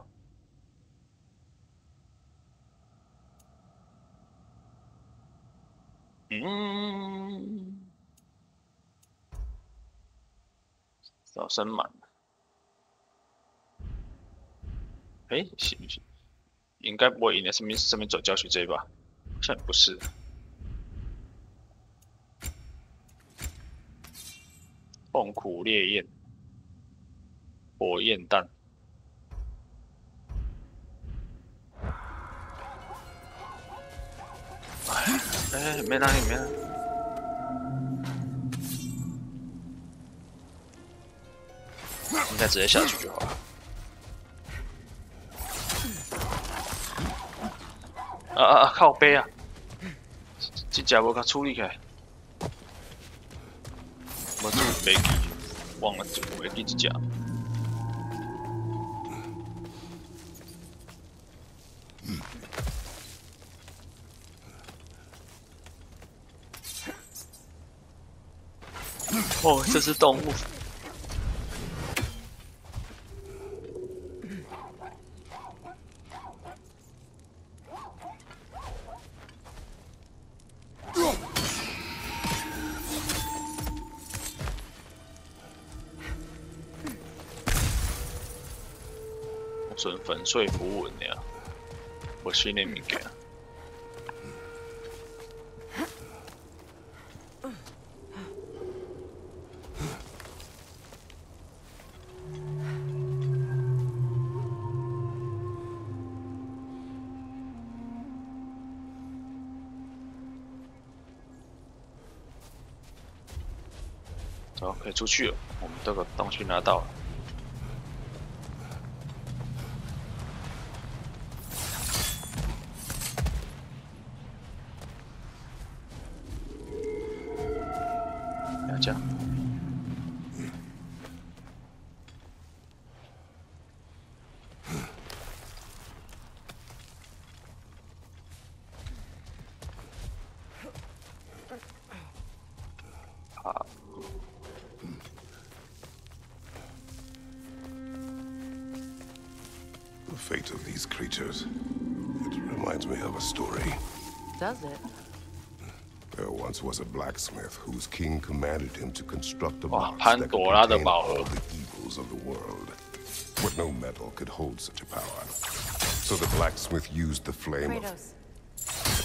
早生满了。行不行？应该不会赢的，上面走教学这一把，好像不是。痛苦烈焰，火焰弹。没哪里没了。应该直接下去就好了。靠背啊！这只无甲处理起来，无处袂记，忘了就袂记这只。哦，这是动物。准粉碎符文呀，我训练物件。好，可以出去了。我们这个东西拿到了。这样。好。The fate of these creatures. It reminds me of a story. Does it? There once was a blacksmith whose king commanded him to construct a Wow, box that could contain all Pandora the evils of the world. But no metal could hold such a power. So the blacksmith used the flame of... Kratos,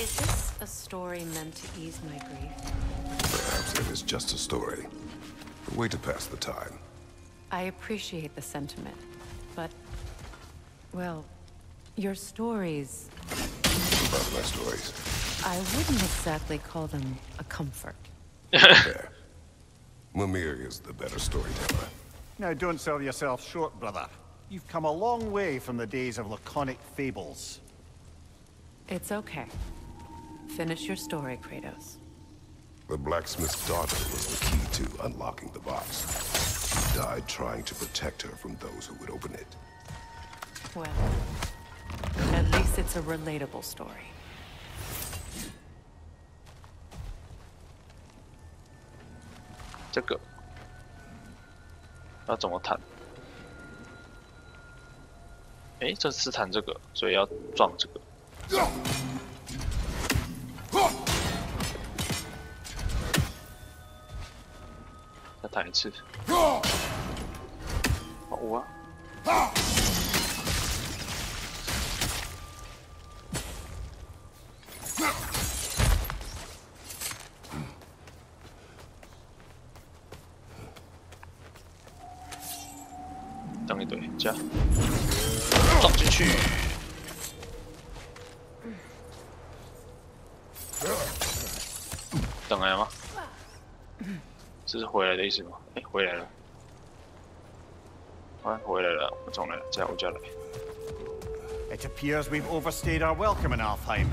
is this a story meant to ease my grief? Perhaps it is just a story. A way to pass the time. I appreciate the sentiment, but, well, your stories... About my stories. I wouldn't exactly call them a comfort. Fair. Mimir is the better storyteller. Now, don't sell yourself short, brother. You've come a long way from the days of laconic fables. It's okay. Finish your story, Kratos. The blacksmith's daughter was the key to unlocking the box. She died trying to protect her from those who would open it. Well, at least it's a relatable story.这个要怎么弹？哎，这是弹这个，所以要撞这个。再弹一次。好啊。当一堆，加，撞进去。等来吗？这是回来的意思吗？哎，回来了。啊，回来了，我重来了，加我加来。It appears we've overstayed our welcome in Alfheim.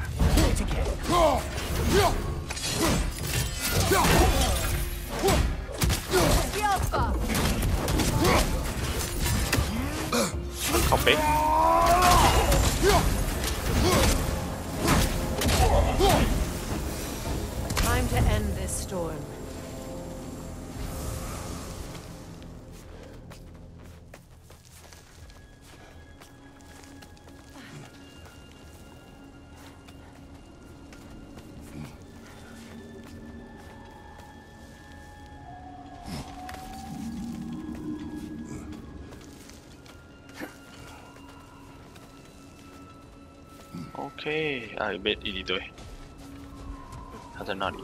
Copy. Time to end this storm. OK， 啊，有没一堆？他在那里。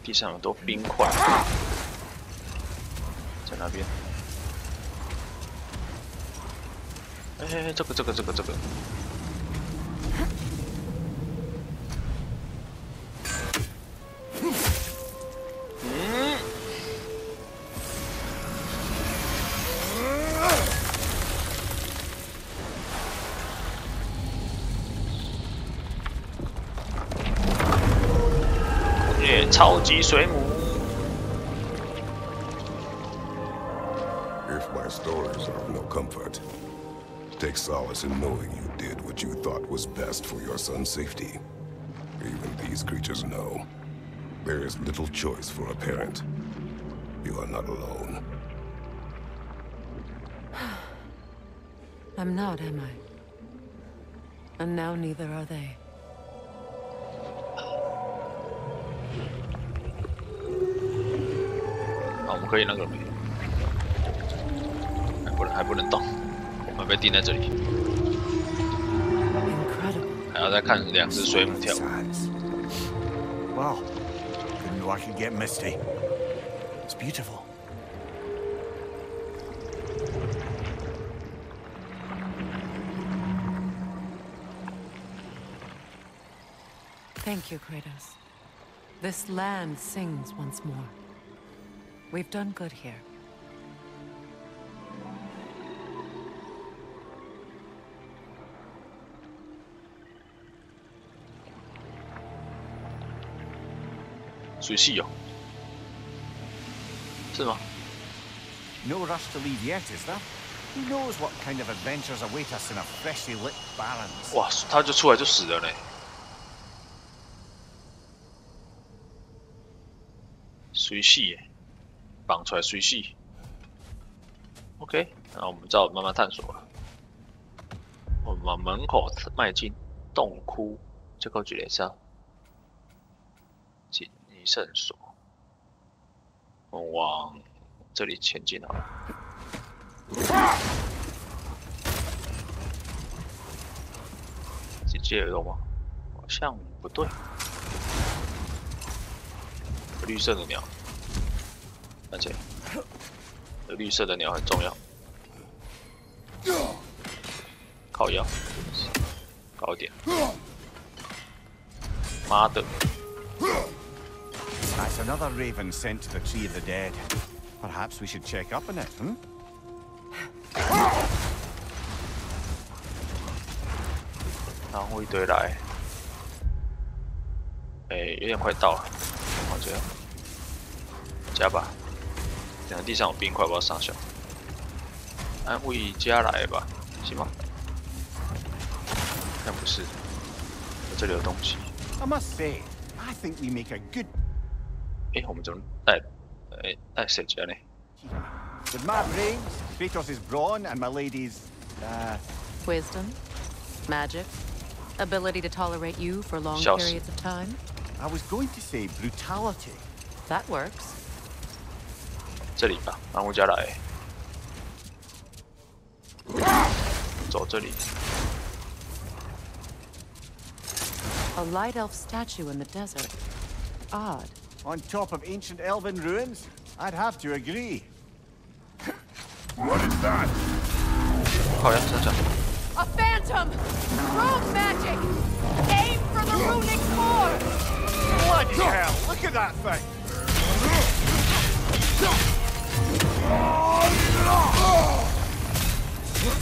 地上有多冰块，在那边。哎，这个。超级水母。If my stories are of no comfort, take solace in knowing you did what you thought was best for your son's safety. Even these creatures know there is little choice for a parent. You are not alone. I'm not, am I? And now neither are they. 还不能动，我们被钉在这里。还要再看2只水母跳。Wow, didn't know I could get misty. It's beautiful. Thank you, Kratos. This land sings once more. We've done good here. 水系哦，是吗？ No rush to leave yet, is there? Who knows what kind of adventures await us in a freshly lit Barrens? 哇，他就出来就死了呢。水系耶，绑出来水系。OK， 那我们只好慢慢探索了。我们往门口迈进，洞窟这口举雷沙。 圣所，我们往这里前进好了。是这个吗？好像不对。绿色的鸟，而且绿色的鸟很重要。靠腰，高一点。妈的！ That's another raven sent to the Tree of the Dead. Perhaps we should check up on it, hmm? 然后一堆来，有点快到了，往这样加吧。等下地上有冰块，不知道上小。按位加来吧，行吗？但不是，这里有东西。 I must say, I think we make a good. 我们怎么带谁家呢？ With my brains, Kratos' brawn, and my lady's, wisdom, magic, ability to tolerate you for long periods of time. I was going to say brutality. That works. 这里吧，按位加来。走这里。 A light elf statue in the desert. Odd. On top of ancient elven ruins? I'd have to agree. What is that? A phantom! Rune magic! Aim for the runic core! Bloody hell! Look at that thing!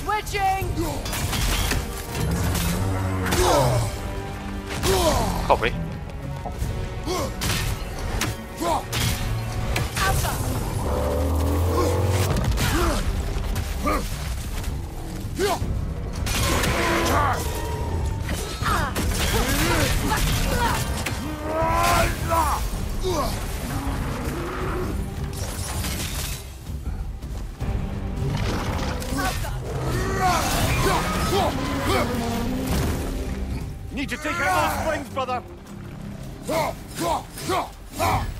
Switching! 靠背。 Need to take out those flames, brother.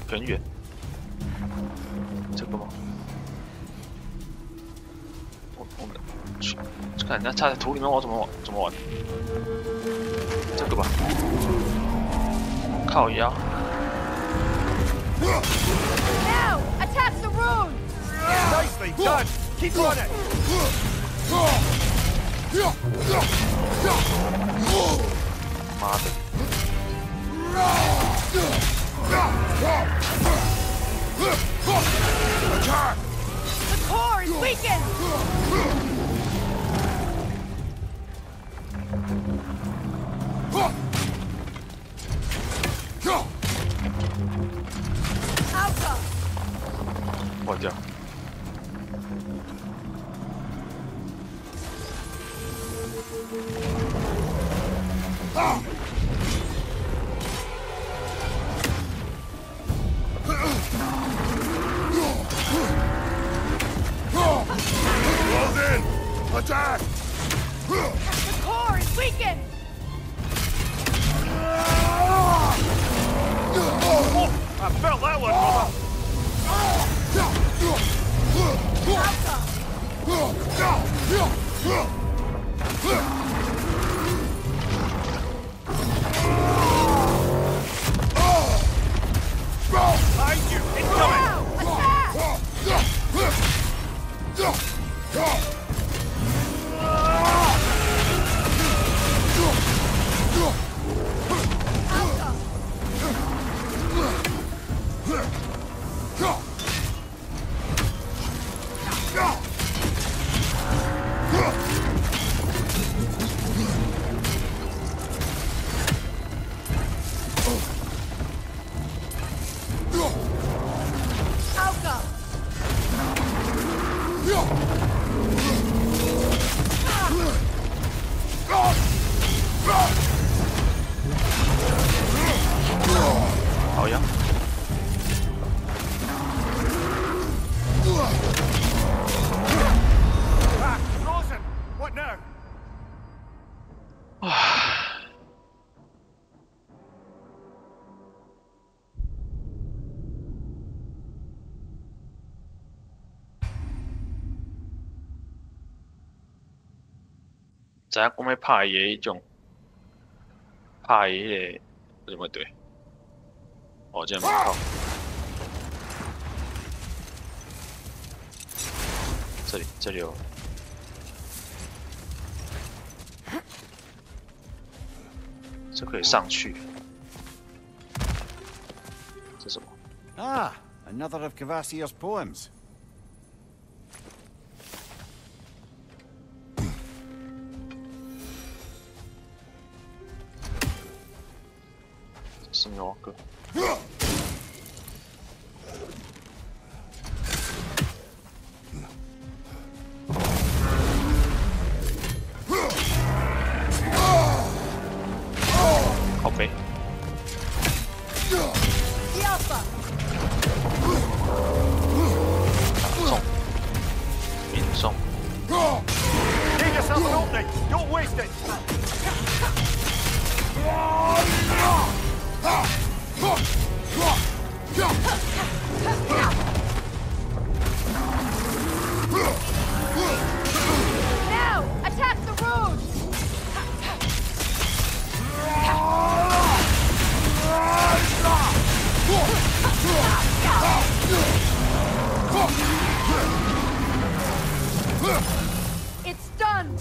很远，这个吗？我们去看人家插在土里面，我怎么玩？这个吧，靠腰。 Now! Attack the rune! Nicely done. Keep on it. 妈的！ The core is weakened! Alpha! 坏掉。Close in! Attack! The core is weakened! I felt that one, brother. Alpha! 好呀。What now? 知影讲要拍伊迄种，拍伊迄个什么队？哦，这样门口。这里有。这可以上去。这什么？ Ah, another of Kvasir's poems. 是哪个？靠背。命中。 Give yourself an opening. Don't waste it. Now, attack the runes! It's stunned!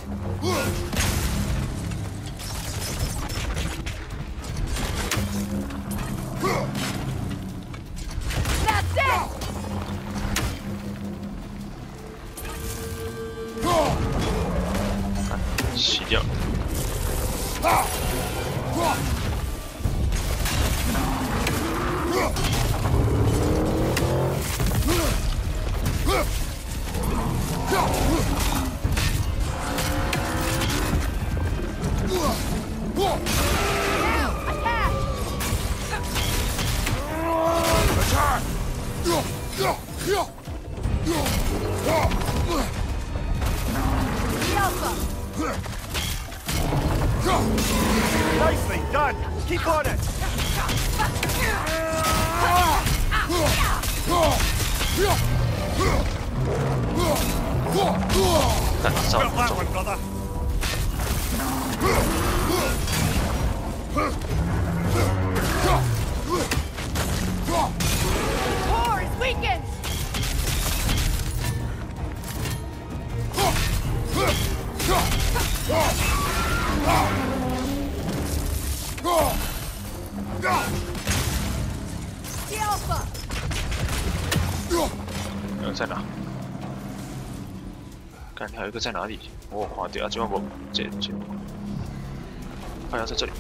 That's it! 洗掉。Nicely done. Keep on it. 干照 Got that one, brother. Core is weakened! The Alpha! 在哪？看还有一个在哪里？我划掉，今晚我这。好像在这里。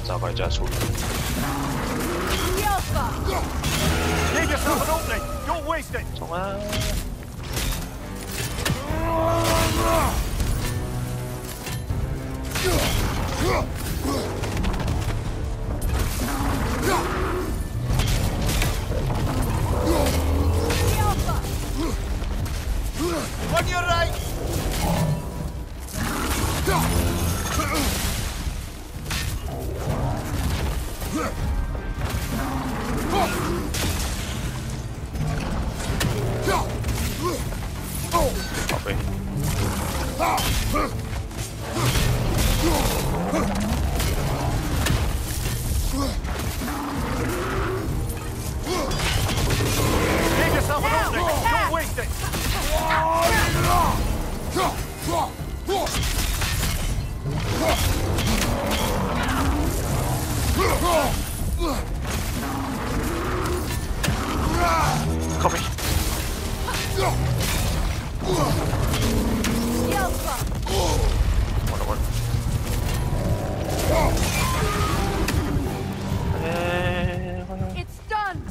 招牌加速。 The Alpha! Give yourself an opening. Don't waste it. 冲啊！ On your right. 宝贝。Give yourself an opening. Don't waste it. Come here. What? It's stunned.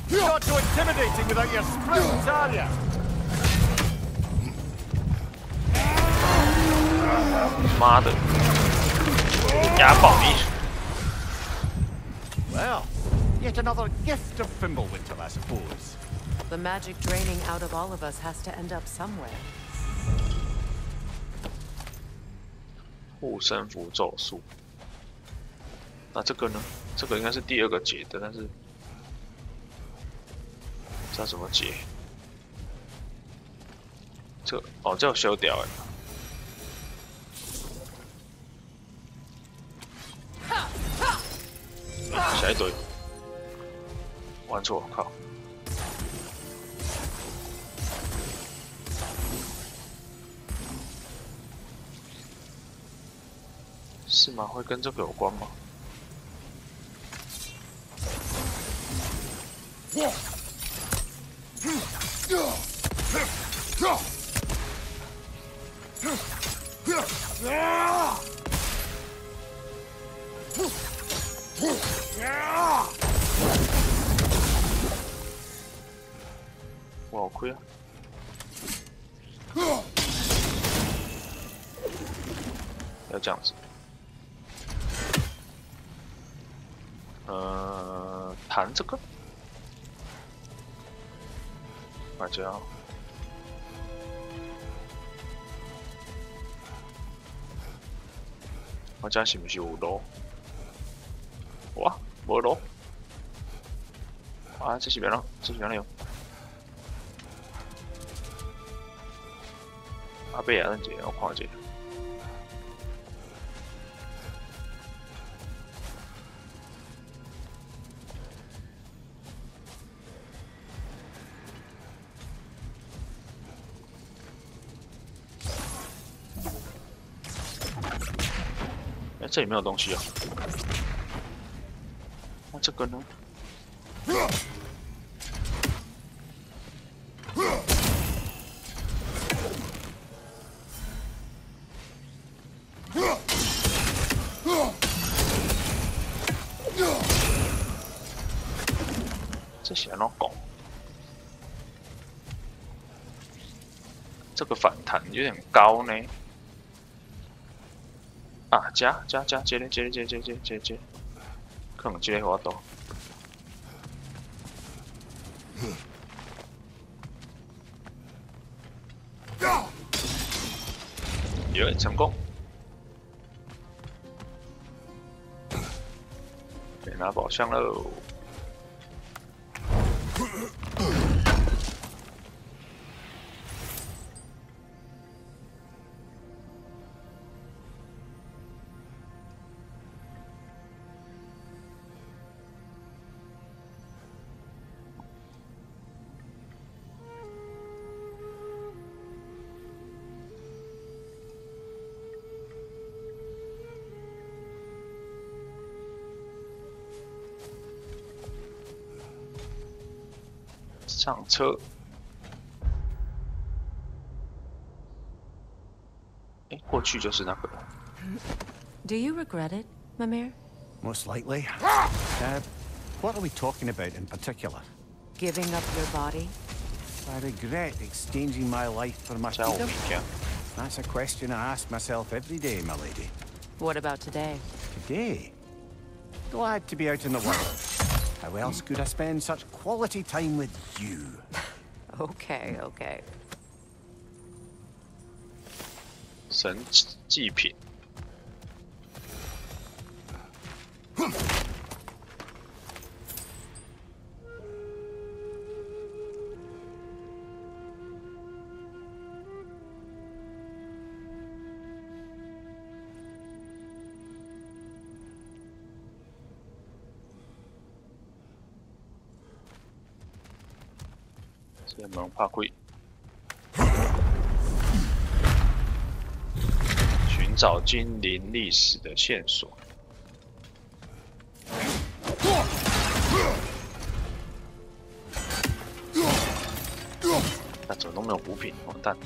You're not so intimidating without your sprints, are you? Well, yet another gift of Fimbulwinter, I suppose. The magic draining out of all of us has to end up somewhere. 护身符咒术。那这个呢？这个应该是第二个解的，但是这怎么解？这哦，这有修掉哎。下一堆，玩错，靠！是吗？会跟这个有关吗？我好亏啊！要这样子。弹这个，大家，我家是不是有路？哇，无路！啊，这是边了？这是边了哟！阿伯啊，咱这我看一下。这里没有东西啊。那这个呢？这是哪讲？这个反弹有点高呢。啊，加，接，可能这个我倒。耶，成功！可以拿宝箱喽。上车。哎，过去就是那个。Do you regret it, Mimir? Most likely. What are we talking about in particular? Giving up your body? I regret exchanging my life for my freedom. That's a question I ask myself every day, my lady. What about today? Today? Glad to be out in the world. How else could I spend such quality time with you? Okay. 神祭品。这门怕贵。寻找精灵历史的线索。那怎么都没有补品？完蛋！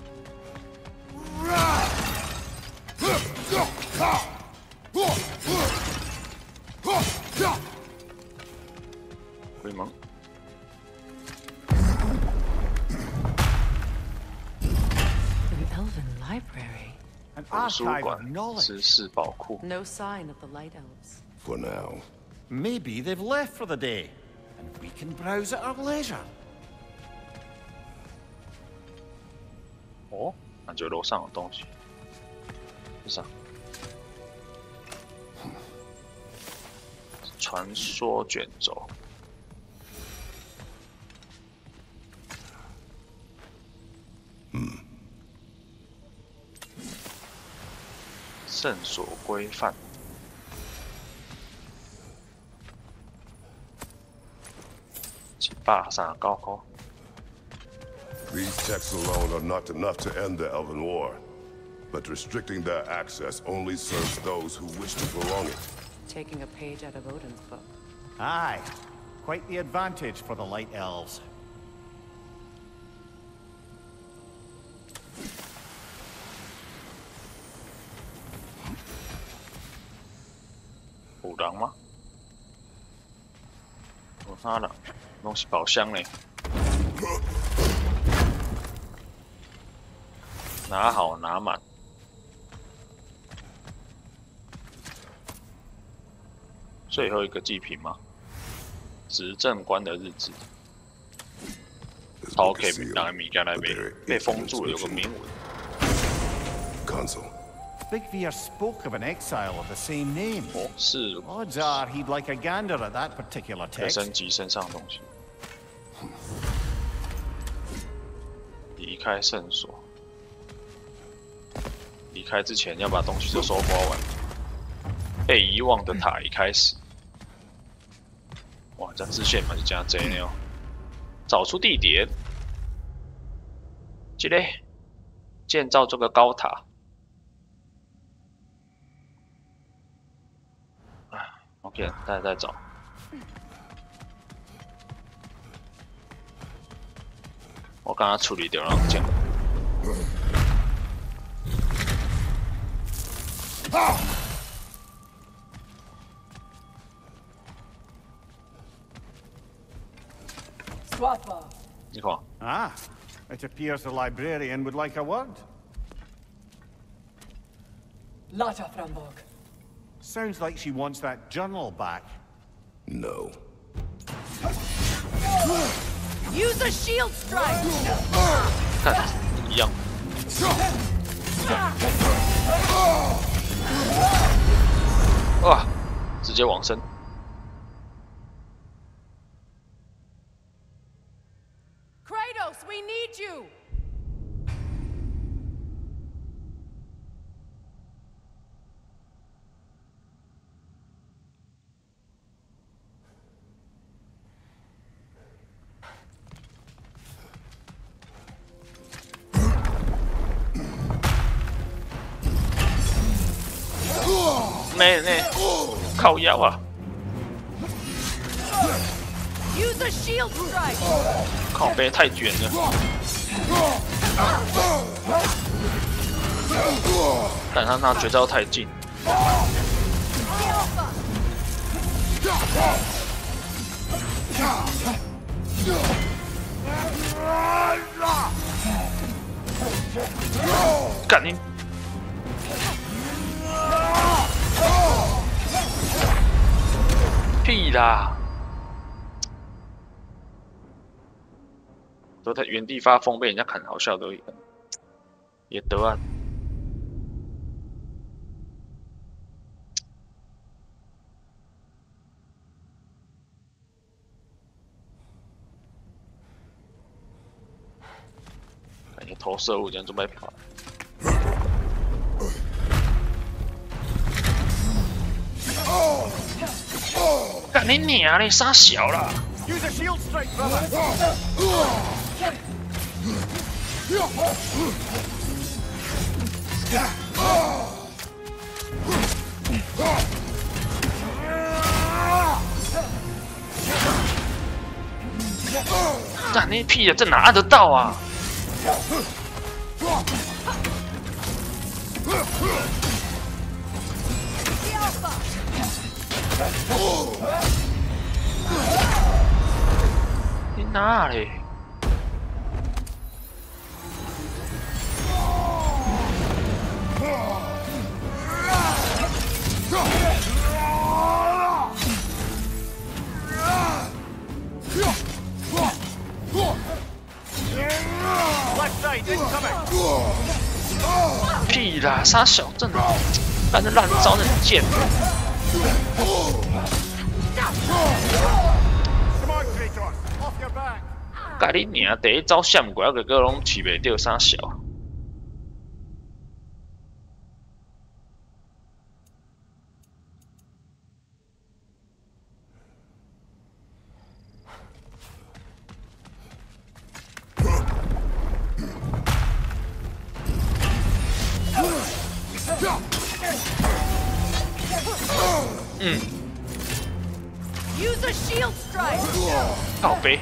回门。 Library. An 图书 archive 馆 of、knowledge. 知识宝库。 No sign of the Light Elves. For now. Maybe they've left for the day, and we can browse at our leisure. 哦，感觉楼上有东西。是啥？传说卷轴。圣所规范。130高考。 These texts alone are not enough to end the Elven War, but restricting their access only serves those who wish to prolong it. Taking a page out of Odin's book. Aye, quite the advantage for the Light Elves. 有人吗？有啥人？拢是宝箱嘞。拿好拿满。最后一个祭品吗？执政官的日子。超 K 名单米干那边被封住了，有个铭文。Console. Big Veer spoke of an exile of the same name. 哦，是 Odds are he'd like a gander at that particular 可 text. 升级身上的东西。离开圣所。离开之前要把东西都收刮完。被遗忘的塔一开始。哇，这支线嘛就这样贼哦。找出地点。这个建造这个高塔。 OK， 大家再找。我刚刚处理掉了，这样。你看。 Ah, it appears the librarian would like a word. Lotta Framborg. Sounds like she wants that journal back. No. Use a shield strike. 看，一样。哇，直接往生。 Kratos, we need you. 那靠腰啊！ Use a shield strike. 靠背太卷了。但他绝招太近。干你！屁啦！都在原地发疯，被人家砍，好笑都也得啊。投射物，这样准备跑。干你娘嘞！杀小啦！ Use a shield strike, brother. 干你屁呀！这哪按得到啊？你哪嘞？屁啦！杀小镇，干这烂招那很贱。干你娘！第一招闪过，个个拢起袂到杀小。Use a shield strike. 靠背。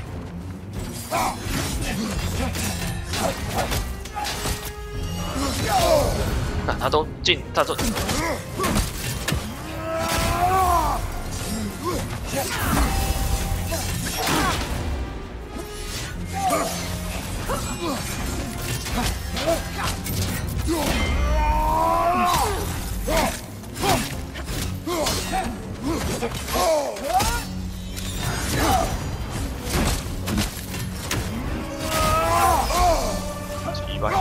看他都进，他都。奇怪。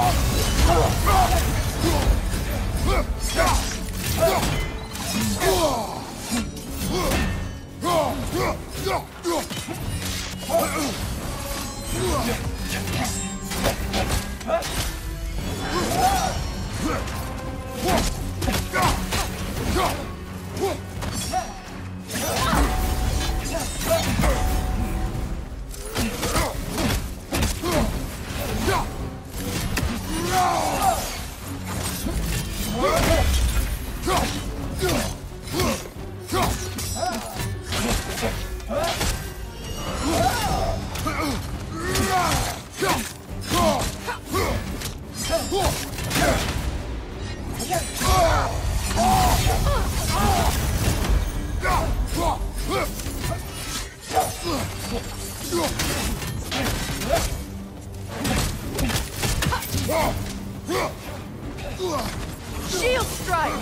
Shield strike.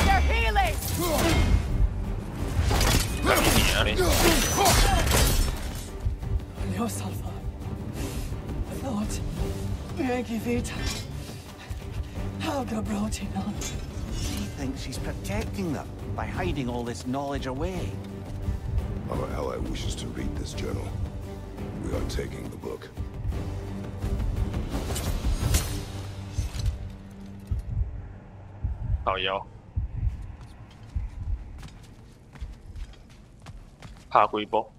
They're healing. No, Salva. I thought Megivita. Helga brought him on. She thinks she's protecting them by hiding all this knowledge away. Our ally wishes to read this journal. We are taking the book. Oh, yo. 怕几波？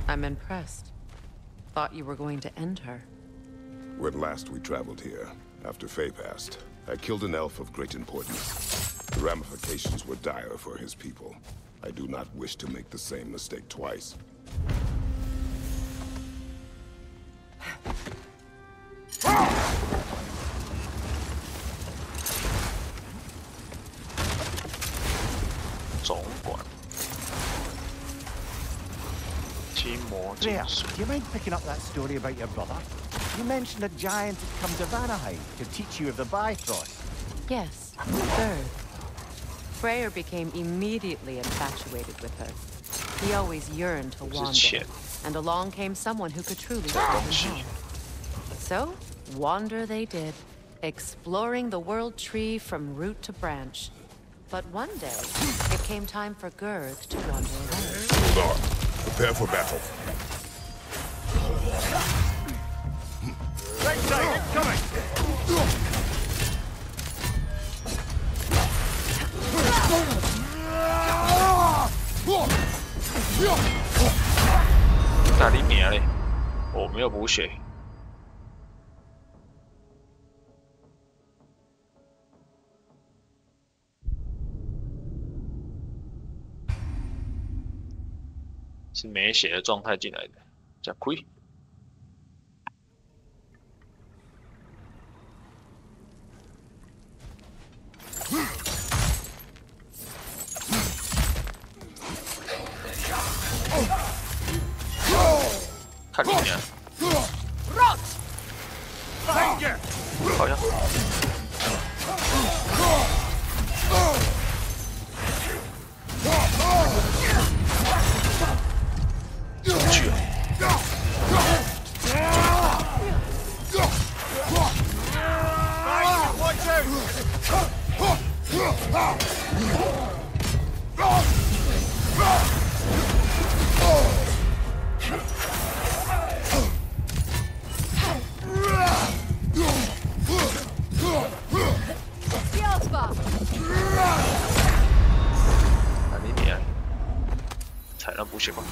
I'm impressed. Thought you were going to end her. When last we traveled here, after Faye passed, I killed an elf of great importance. The ramifications were dire for his people. I do not wish to make the same mistake twice. Freya, do you mind picking up that story about your brother? You mentioned a giant had come to Vanaheim to teach you of the Bifrost. Yes, third. Freyr became immediately infatuated with her. He always yearned to wander, and along came someone who could truly guide him home. So, wander they did, exploring the world tree from root to branch. But one day, it came time for Girth to wander away. Hold on. Prepare for battle. Right side, incoming! 哪里免嘞？我没有补血。是没血的状态进来的，加亏。看你啊！好像。出去了。哪里点？踩到补血吧。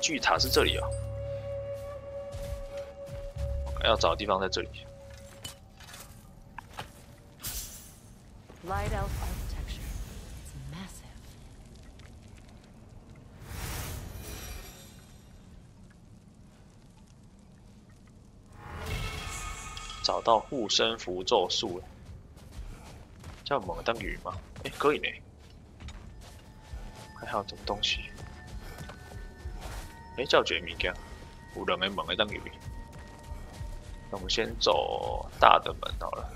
巨塔是这里啊，要找的地方在这里。Light elf architecture. It's massive. 找到护身符咒术了，叫猛当鱼吗？哎，可以呢。还有这种东西。哎，叫绝物件，有两个门会当鱼。那我们先走大的门好了。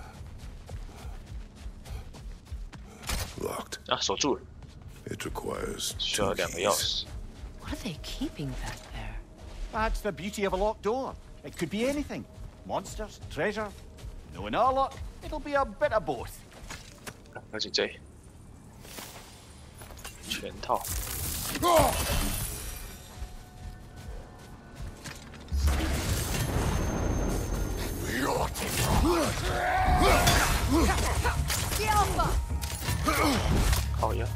Locked. 啊，锁住了。It requires 需要两个钥匙。What are they keeping back there? That's the beauty of a locked door. It could be anything. Monsters, treasure. Knowing our luck, it'll be a bit of both. 而且这全套。靠呀！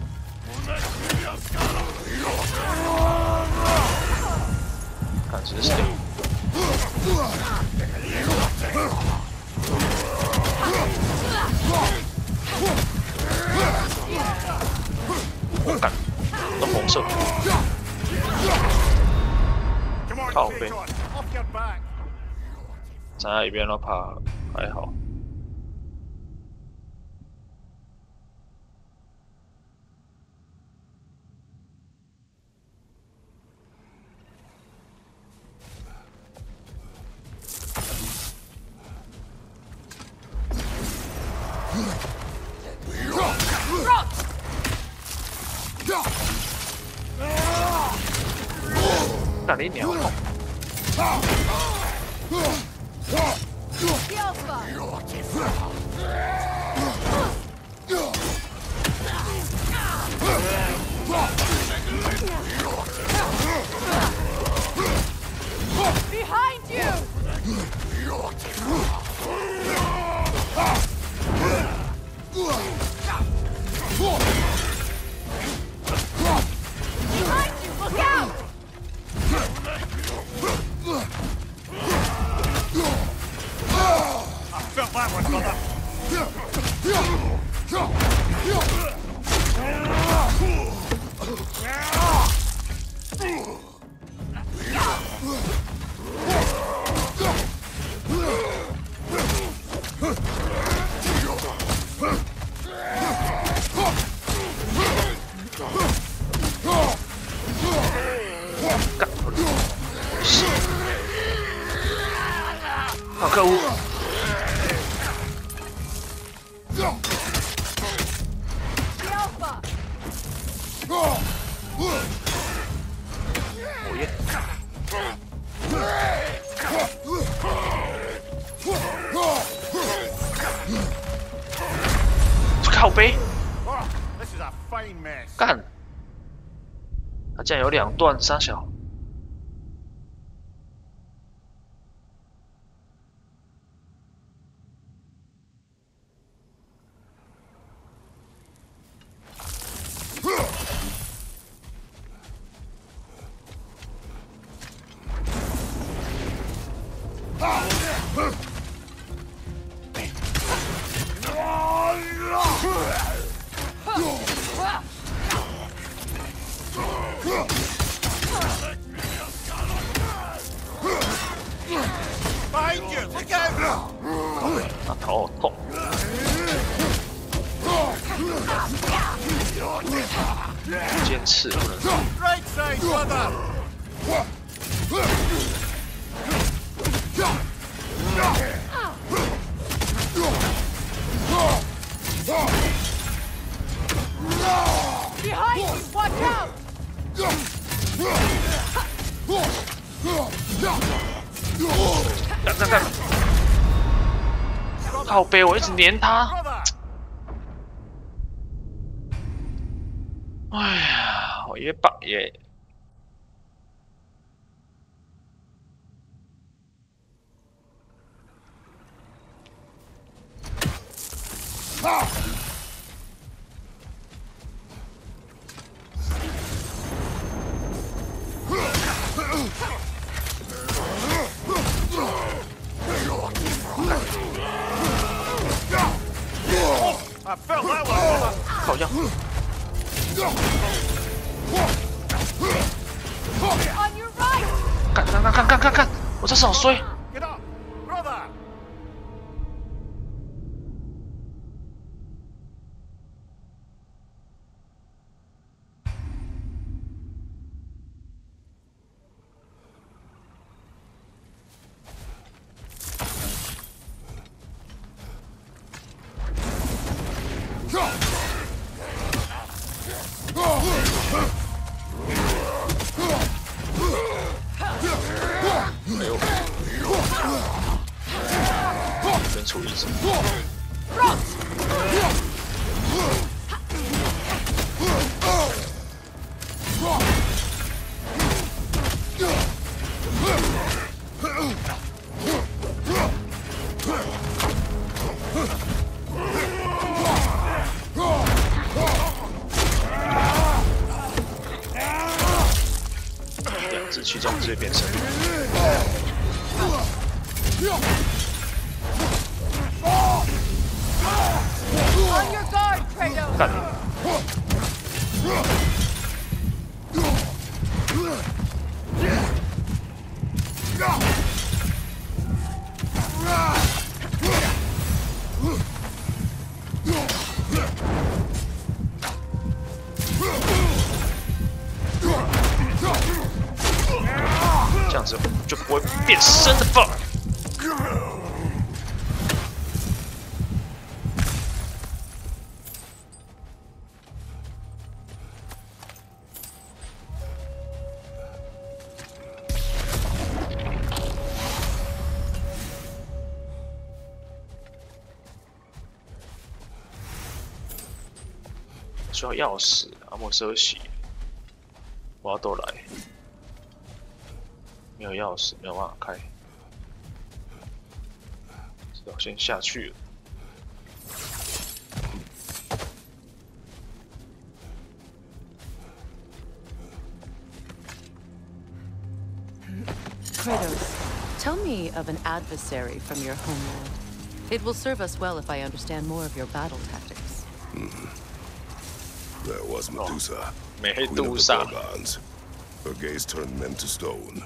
看这是谁？我干，都红色。靠背。站在一边都怕，还好。哪里鸟？Behind you! Behind you! Look out! I felt that one, brother. 靠背， This is a fine mess. 干！他竟然有2段，傻小。Behind you! Look out! 啊，头好痛！尖刺不能动。 Right side, brother! Behind you! Watch out! 干！靠背，我一直黏他。 Brother! 哎呀，我也棒耶！I felt that one, brother! 靠样， On your right! 干！我这手好衰。 Get up! Brother! 先处理一次。 2只驱动直接变身。 On your guard, Kratos! 干！这样子就不会变身了吧？ 需要钥匙，阿莫奢喜，我要都来。没有钥匙，没有办法开，只好先下去了。 Kratos, tell me of an adversary from your homeworld. It will serve us well if I understand more of your battle tactics. There was Medusa, Medusa. queen of the Gorgons. Her gaze turned men to stone.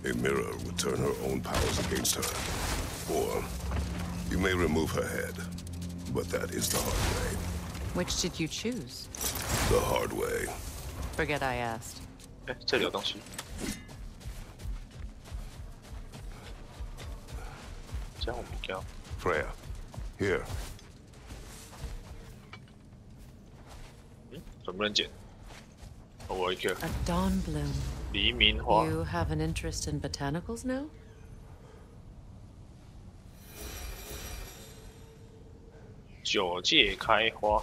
A mirror would turn her own powers against her. Or you may remove her head, but that is the hard way. Which did you choose? The hard way. Forget I asked. 哎，这里有东西。 这样我们要 Freya, here. 怎么不能捡？哦，我一个 A dawn bloom. 黎明花。 You have an interest in botanicals now? 九界开花。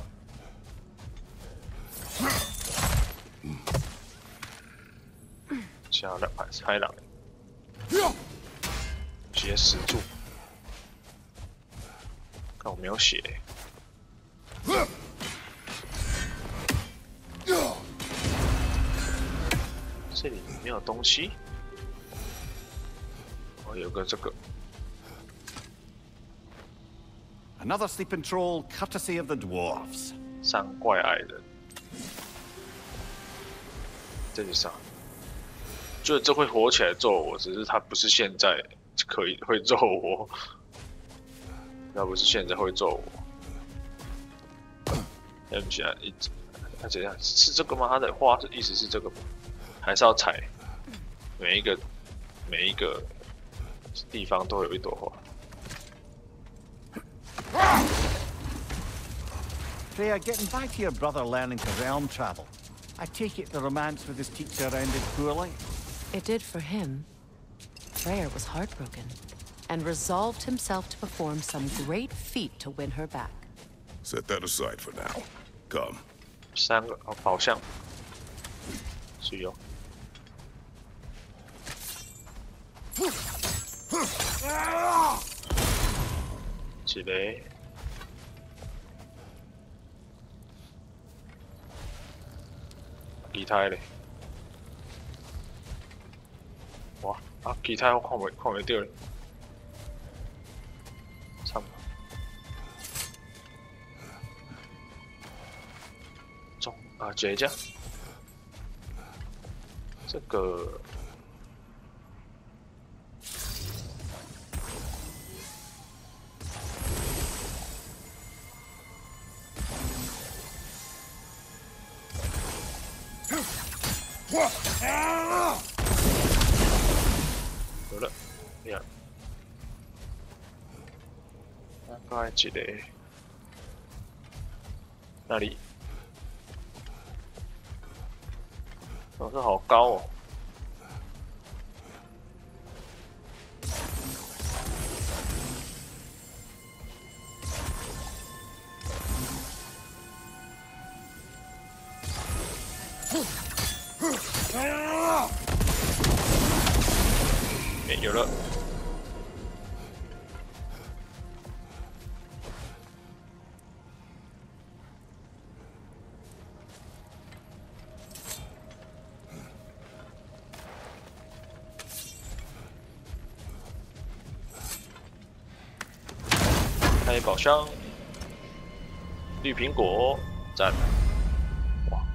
下来还是海狼，直接死住。看我没有血。这里没有东西。哦，有个这个。 Another sleeping troll, courtesy of the dwarves. 三怪矮人，这里上，就这会活起来揍我，只是他不是现在会揍我，他不是现在会揍我。要不现在他怎样？是这个吗？他的花的意思是这个吗？还是要踩？每一个地方都有一朵花。 Freya, getting back to your brother learning to realm travel. I take it the romance with his teacher ended poorly? It did for him. Freyr was heartbroken and resolved himself to perform some great feat to win her back. Set that aside for now. Come. 三个宝箱，是有。一个。 其他嘞，哇啊！其他我看袂到嘞，差不多。中啊，这家，这个。 有了，呀，大概一个，那里，哦，这好高哦。有了，开宝箱，绿苹果，赞！哇，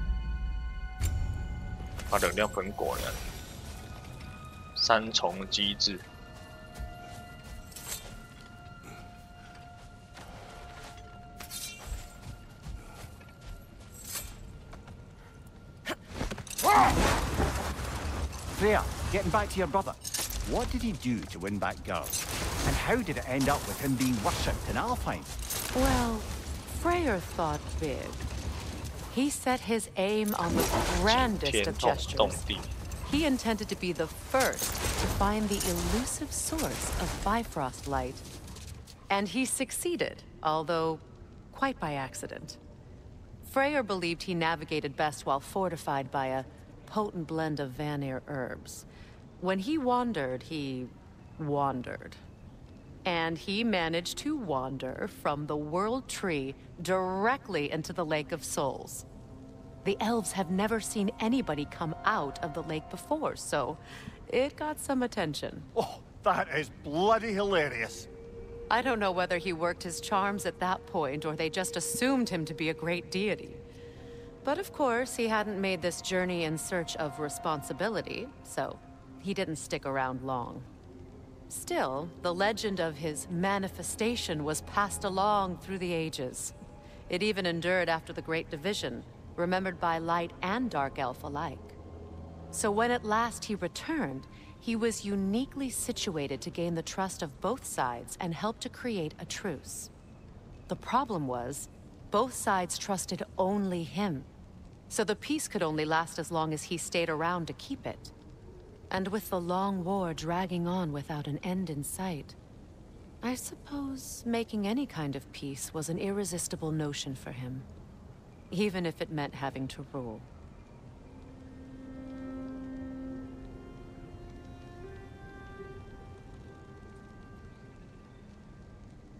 把能量粉果了。 三重机制，Freya, getting back to your brother. What did he do to win back girls? And how did it end up with him being worshipped in Alfheim? Well, Freyr thought big. He set his aim on the grandest of gestures. He intended to be the first to find the elusive source of Bifrost light. And he succeeded, although quite by accident. Freyr believed he navigated best while fortified by a potent blend of Vanir herbs. When he wandered, he wandered. And he managed to wander from the World Tree directly into the Lake of Souls. The elves have never seen anybody come out of the lake before, so it got some attention. Oh, that is bloody hilarious. I don't know whether he worked his charms at that point or they just assumed him to be a great deity. But of course, he hadn't made this journey in search of responsibility, so he didn't stick around long. Still, the legend of his manifestation was passed along through the ages. It even endured after the Great Division, remembered by Light and Dark Elf alike. So when at last he returned, he was uniquely situated to gain the trust of both sides and help to create a truce. The problem was, both sides trusted only him. So the peace could only last as long as he stayed around to keep it. And with the long war dragging on without an end in sight, I suppose making any kind of peace was an irresistible notion for him, even if it meant having to rule.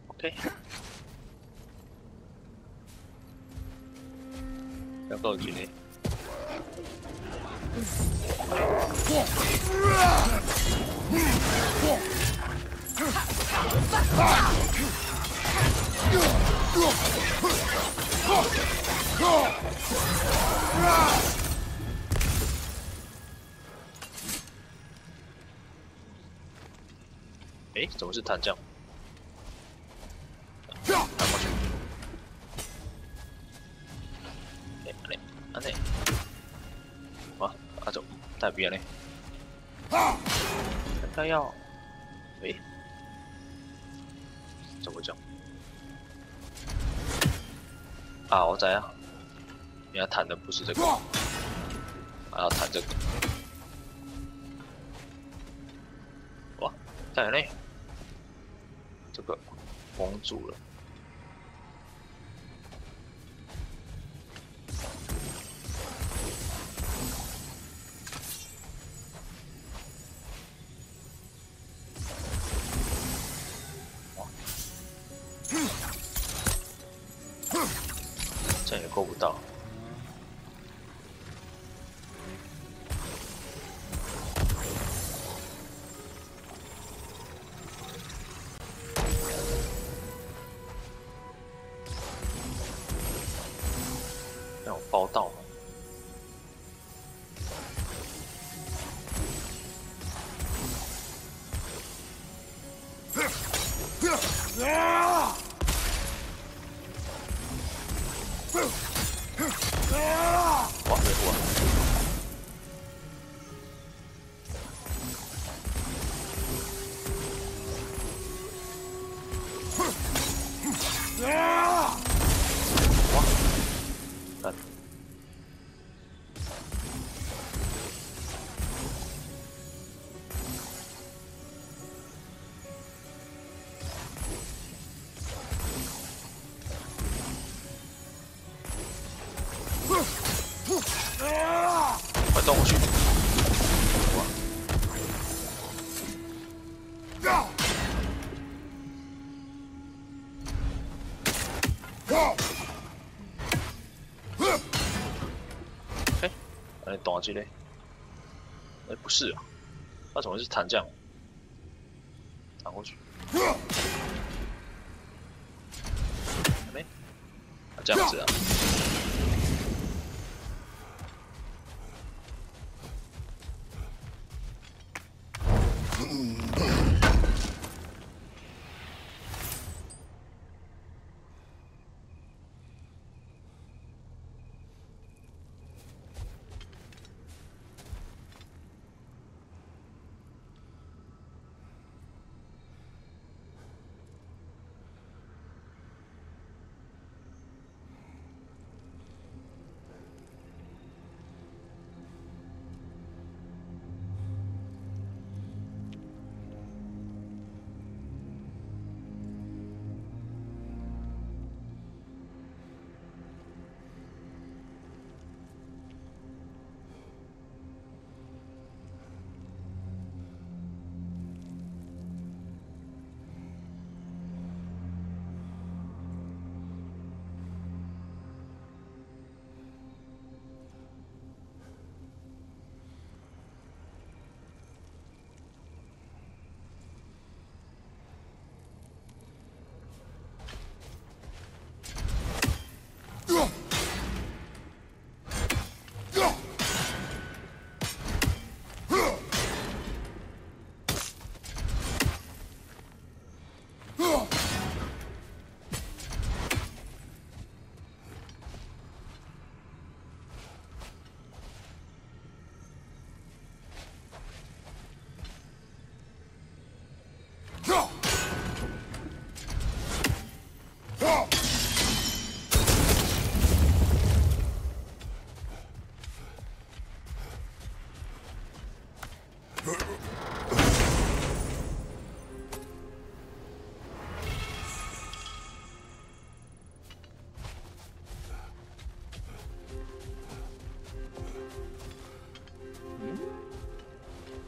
OK， 要够几呢？哎，怎么是弹将？弹过去。哎，安内，哇，阿走，代表呢？应该要，哎，怎么讲？啊，我知啊，人家弹的不是这个，还要弹这个。哇，再来呢？这个蒙住了。这样也够不到。让我包到吗？哇，没过。哇，干！快动过去！哇！哎，那你动下去嘞？哎，不是啊，那怎么是弹将？弹过去。没？啊，这样子啊。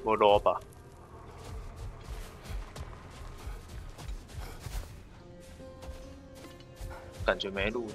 不落吧？感觉没路。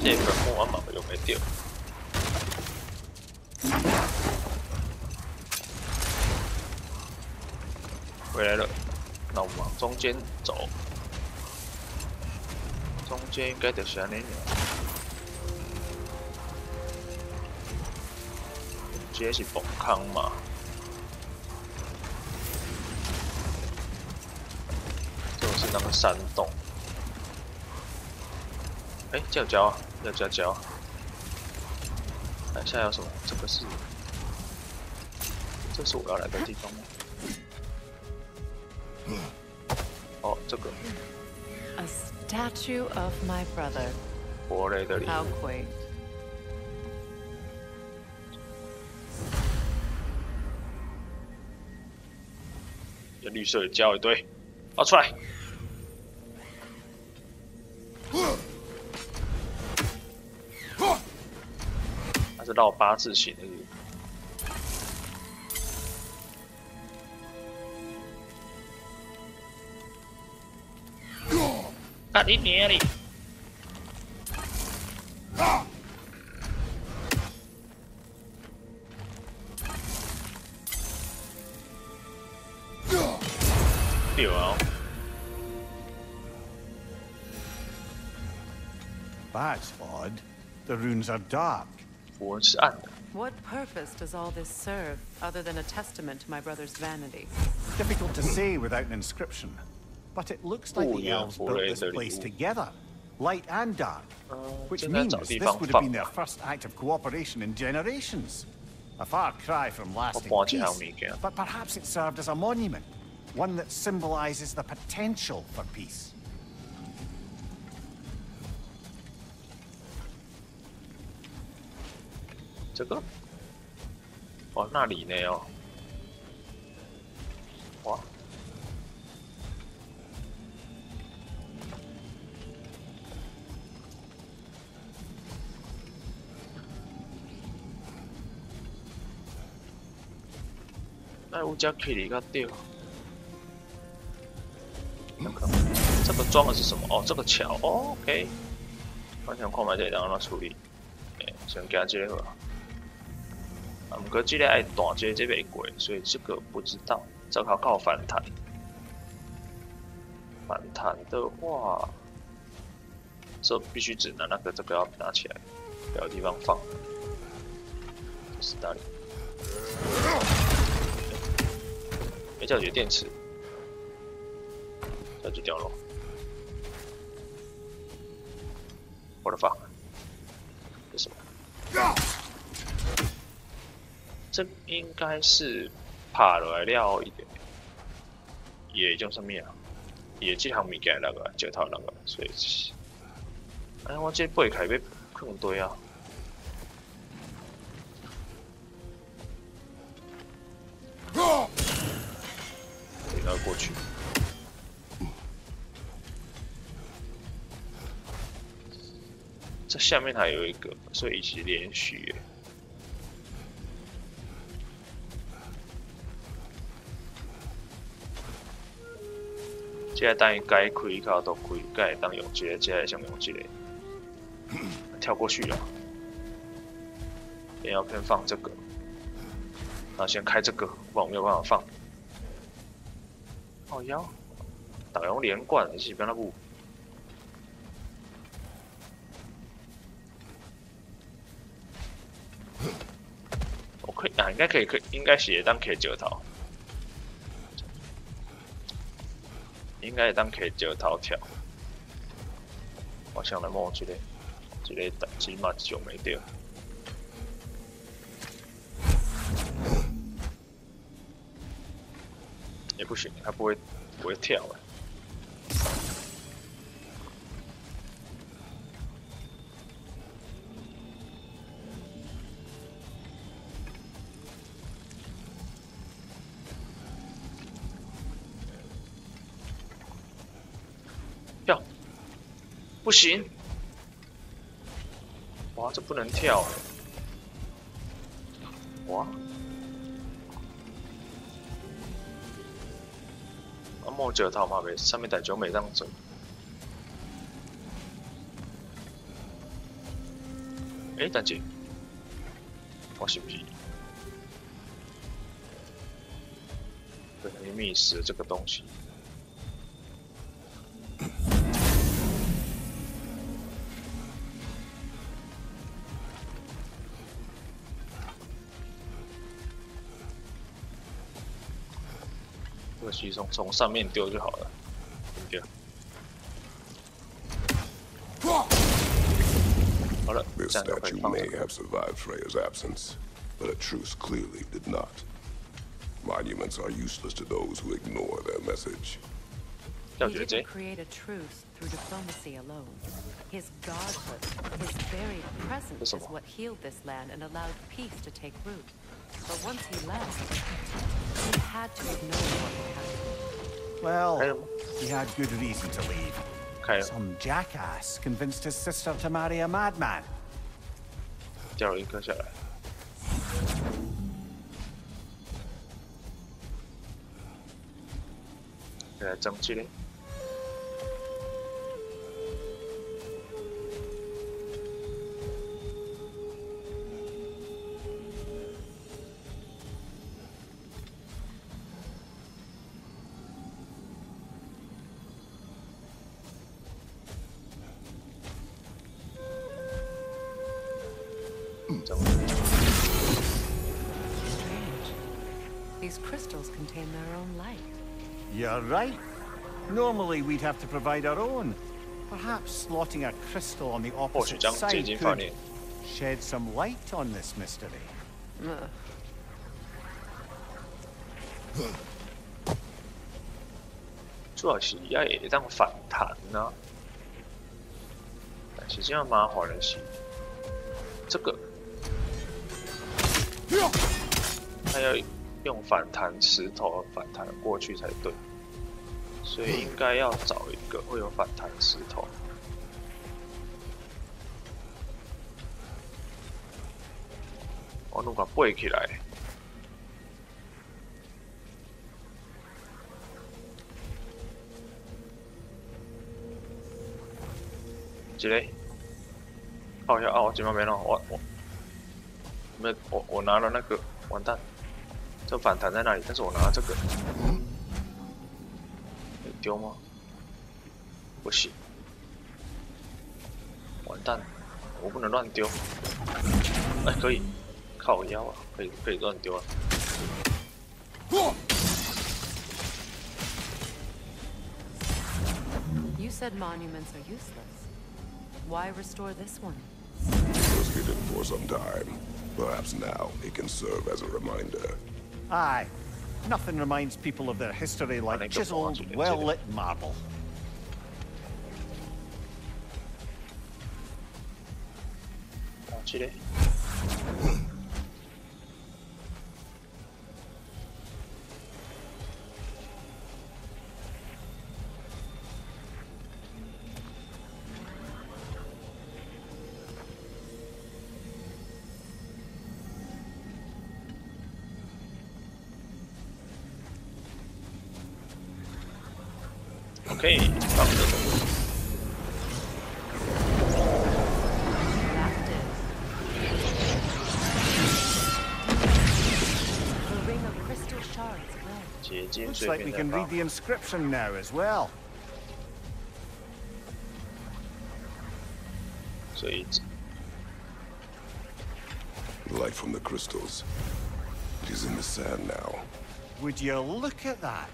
这个木完马又没掉，回来了。那我们往中间走，中间应该就是安尼了。这是崩坑嘛？这是那个山洞。哎，这有胶啊！要胶。来，现在有什么？这个是，这是我要来的地方吗？哦，这个。A statue of my brother. 活雷的礼物。How quaint. 有绿色的胶一堆，拿出来。它是绕8字形的。啊你娘哩！对啊。That's odd. The runes are dark. 符文是暗的。What purpose does all this serve, other than a testament to my brother's vanity? Difficult to say without an inscription. But it looks like the elves built this place together, light and dark. Which means this would have been their first act of cooperation in generations. A far cry from lasting peace, but perhaps it served as a monument, one that symbolizes the potential for peace. 这个，哦，那里呢哦，哇，那有只麒麟个掉，这个装的是什么？哦，这个桥哦 ，OK， 完全看不见，然后处理，先加这个。不过这个爱大街这边过，所以这个不知道。这个靠反弹。反弹的话，这必须只拿那个这个要拿起来，要有地方放。这是哪里？哎，这有电池，这就掉了。我的妈！这是什么？这应该是拍落来了一点，也叫什么啊？也这项物件那个石头那个，所以，哎，我这背开要更多啊。给它过去。这下面还有一个，所以一起连续耶。这个当然该开卡都开，该当用这个，这个想用这个，跳过去了。也要先放这个，然后先开这个，不然我没有办法放。哦要，打用连贯是边那部。我可以啊，应该可以，应该是当可以折头。应该会当可以石头跳，我想来摸一个，起码就没掉。也不行，它不会跳啊。跳，不行！哇，这不能跳！哇！摸石頭嘛，袂啥物代種袂當做。但是我是不是不小心迷失了这个东西？这个西从上面丢就好了，对不对？好了， This statue may have survived Freya's absence, but a truce clearly did not. Monuments are useless to those who ignore their message. He didn't create a truce through diplomacy alone. His godhood, his very presence is what healed this land and allowed peace to take root. But once he left, he had to have known what would happen. Well, he had good reason to leave. Some jackass convinced his sister to marry a madman. 掉了一颗下来。来整起来。These crystals contain their own light. You're right. Normally we'd have to provide our own. Perhaps slotting a crystal on the opposite side could shed some light on this mystery. 主要是也会当反弹啊，但是这样麻烦的是，这个它要用反弹石头反弹过去才对，所以应该要找一个会有反弹石头。我弄个背起来。一个，靠一下啊！我这边没弄，我拿了那个，完蛋，这反弹在那里？但是我拿了这个，可以丢吗？不行，完蛋，我不能乱丢。哎，可以，靠腰啊，可以乱丢啊。You said monuments are useless. Why restore this one? It was hidden for some time. Perhaps now it can serve as a reminder. Aye. Nothing reminds people of their history like chiseled, well-lit marble. OK， 放这个。Looks like we can read the inscription now as well. 所以 Light from the crystals. It is in the sand now. Would you look at that?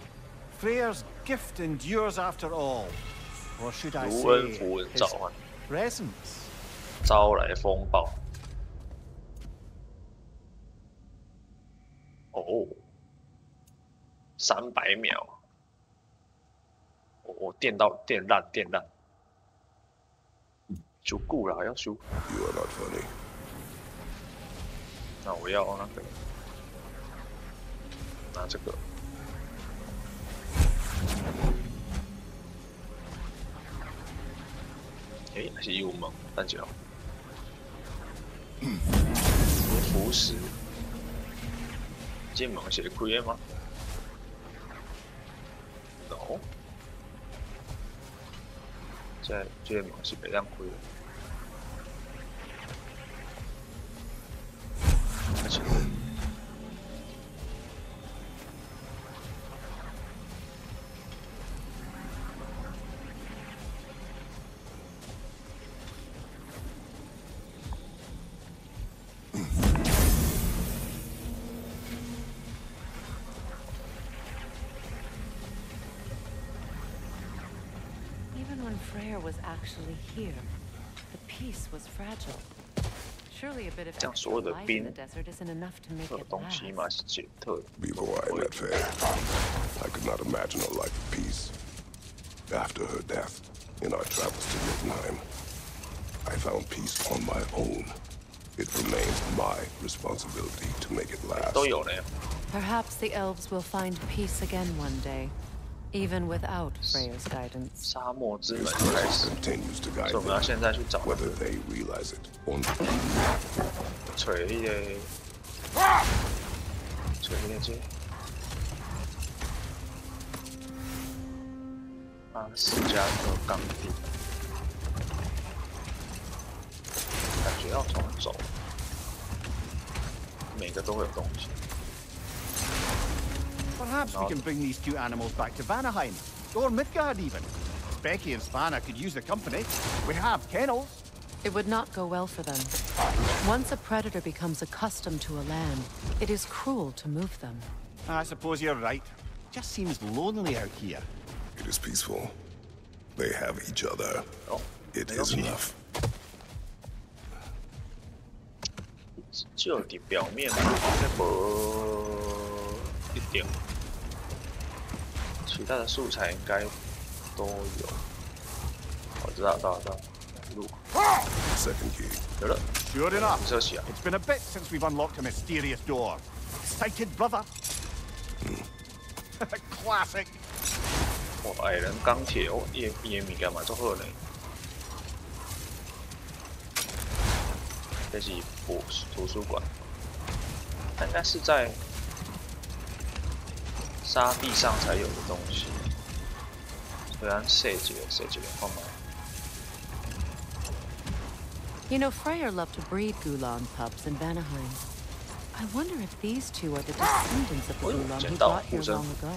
Freya's gift endures after all. Or should I say, his presence? 招来风暴。哦， 300秒，我电烂，就顾了，要修。You are not funny. 那我要那个，拿这个。诶，还是有门，但就服饰，这门是开的吗 ？No， 这门是袂当开的。而且，Even when Freya was actually here, the peace was fragile. Surely a bit of extra life in the desert isn't enough to make it last. Before I met Faye, I could not imagine a life of peace. After her death, in our travels to Jotunheim, I found peace on my own. It remains my responsibility to make it last. Perhaps the elves will find peace again one day, even without Freya's guidance. This quest continues to guide me, whether they realize it or not. 私家的钢钉，感觉要重走，每个都会有东西。 Perhaps we can bring these 2 animals back to Vanaheim, or Midgard even. Becky and Spanna could use the company. We have kennels. It would not go well for them. Once a predator becomes accustomed to a land, it is cruel to move them. I suppose you're right. Just seems lonely out here. It is peaceful. They have each other. It is enough. 就的表面那一点，其他的素材应该都有。我知道，路。Second key. 有了。 Sure enough. It's been a bit since we've unlocked a mysterious door. Excited, brother? Classic. 矮人钢铁哦，伊物件嘛足好呢。这是图书馆，它应该是在沙地上才有的东西。虽然设计的看嘛。 You know, Freyr loved to breed Gulan pups in Vanaheim. I wonder if these 2 are the descendants of the Gulan who got here long ago.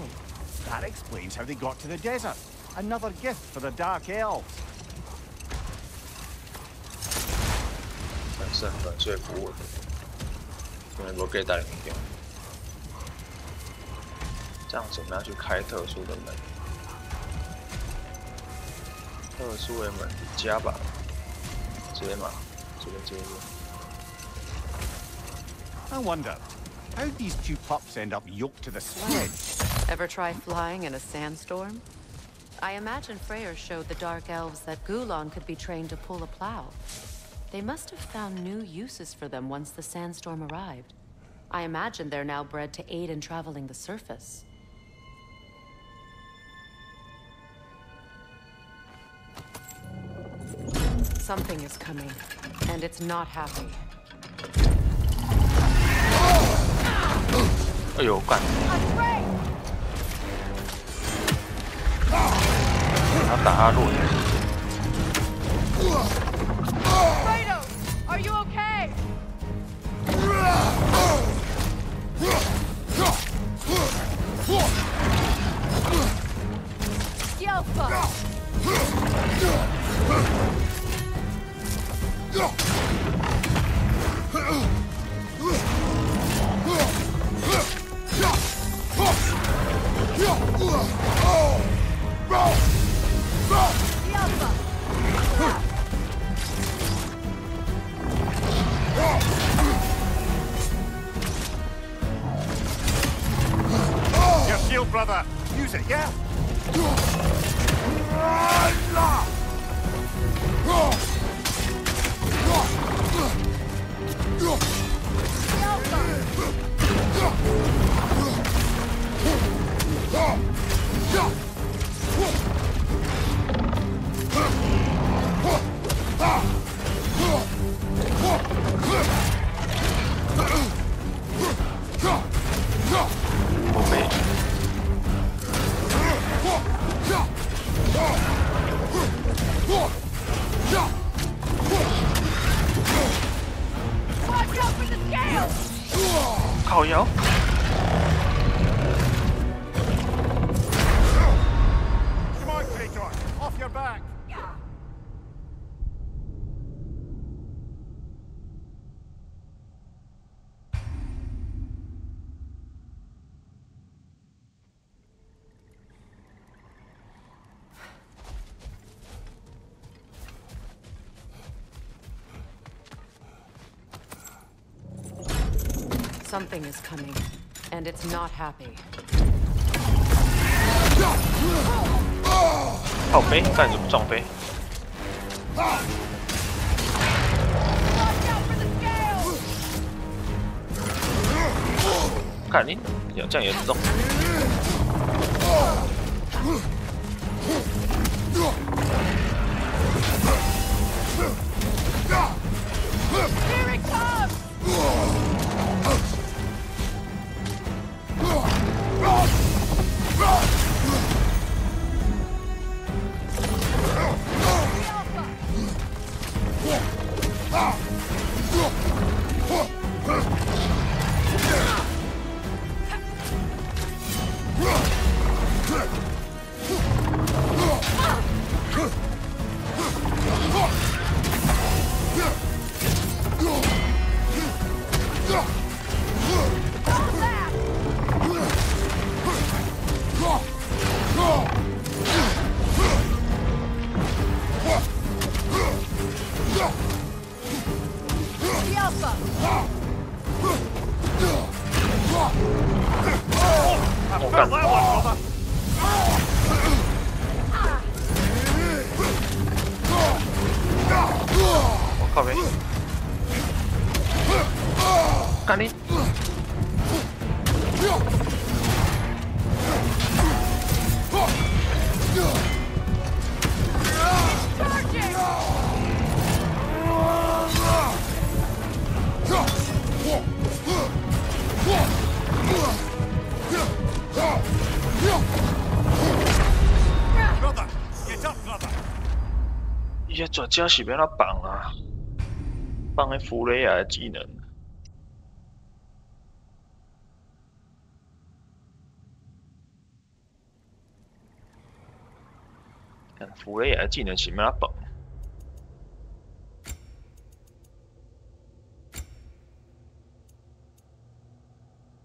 That explains how they got to the desert. Another gift for the Dark Elves. 很说服我的，因为我给带领用。这样子我们要去开特殊的门，特殊的门加吧，直接嘛，这边。I wonder, how'd these 2 pups end up yoked to the sledge? Ever try flying in a sandstorm? I imagine Freyr showed the Dark Elves that Gulan could be trained to pull a plow. They must have found new uses for them once the sandstorm arrived. I imagine they're now bred to aid in traveling the surface. Something is coming, and it's not happy. 哎呦，干！他打他弱点。 Are you okay? Yelpa! brother. Use it, yeah?靠腰。 Come on, traitor. Off your back. Something is coming, and it's not happy. 靠背，干什么撞飞？看你，这样也中。Here it comes!靠背，干你！伊个绝招是要哪放啊？放喺弗雷亚的技能。看弗雷亚的技能是要哪放？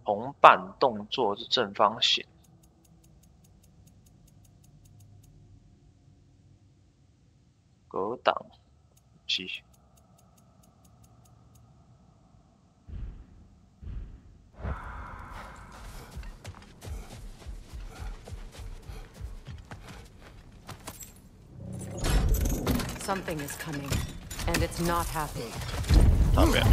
红瓣动作是正方形。 格挡是Something is coming, and it's not happy. 那边。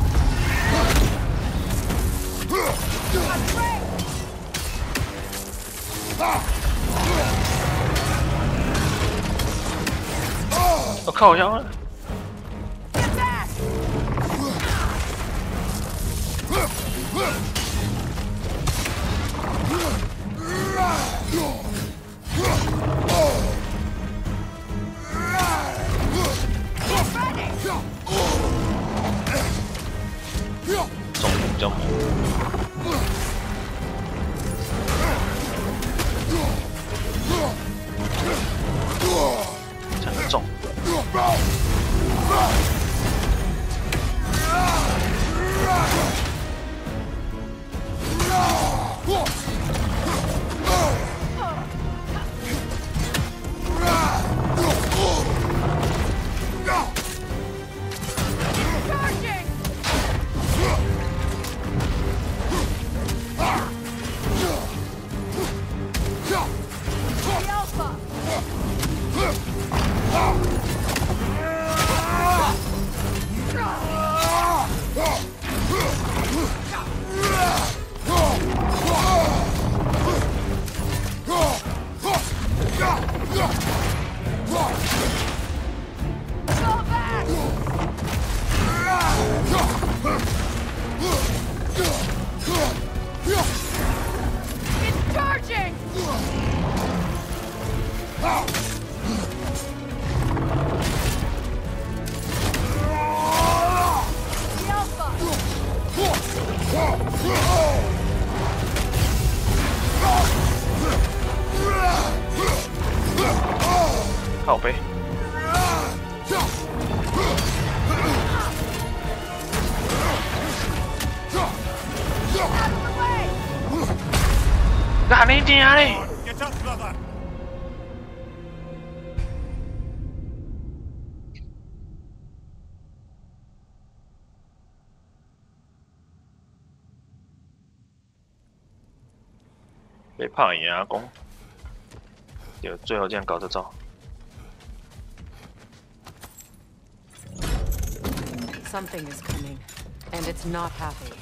我靠，香了！中比较猛。这样中。靠背。干你娘嘞！ Get up, brother! 被胖爷阿公，就最后这样搞这招。 Something is coming, and it's not happy.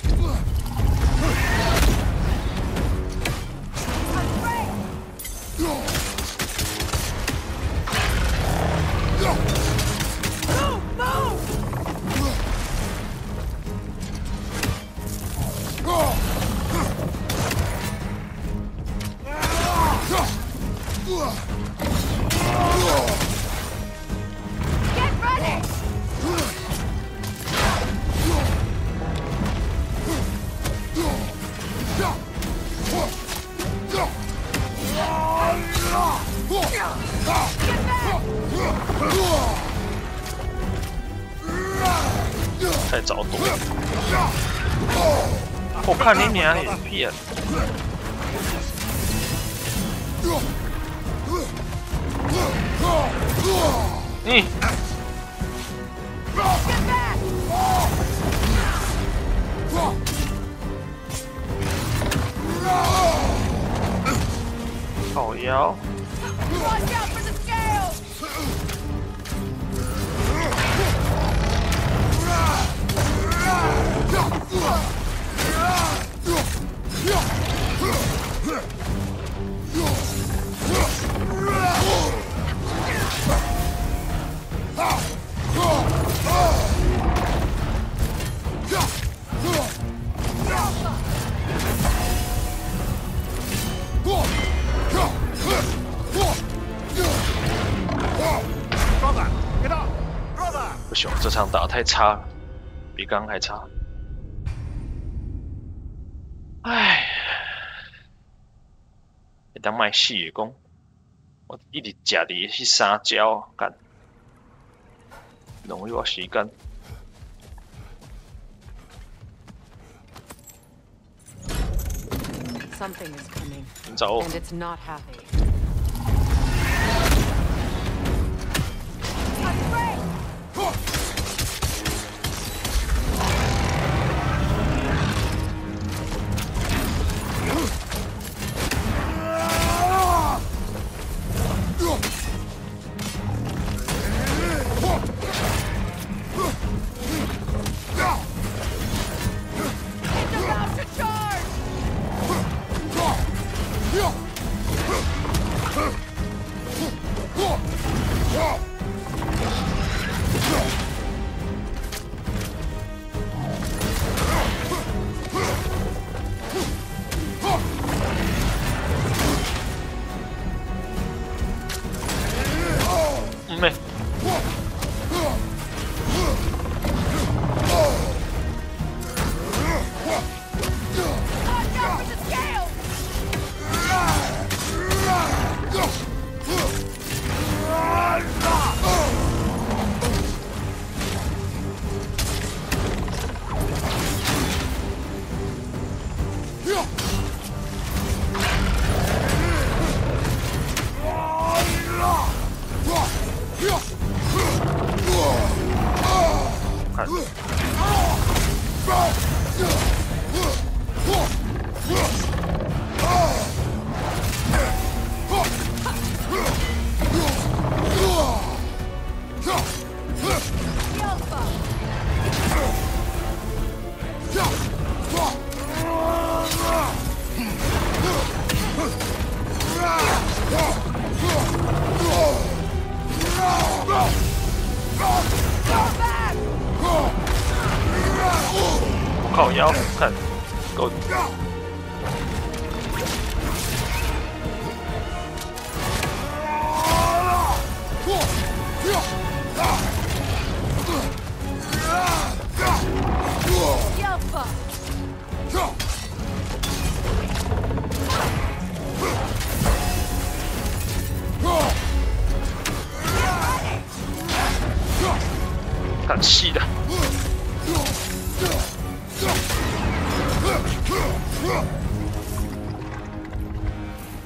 Get ready! 太早躲！我看你娘也骗！嗯。靠腰。 Watch out for the scales! Brother! 不行，这场打太差了，比刚刚还差。唉，会当卖死的讲，我一直食伫去撒娇，干，浪费我时间。 Something is coming, 你找我 and it's not happy.妹。靠腰，看，够。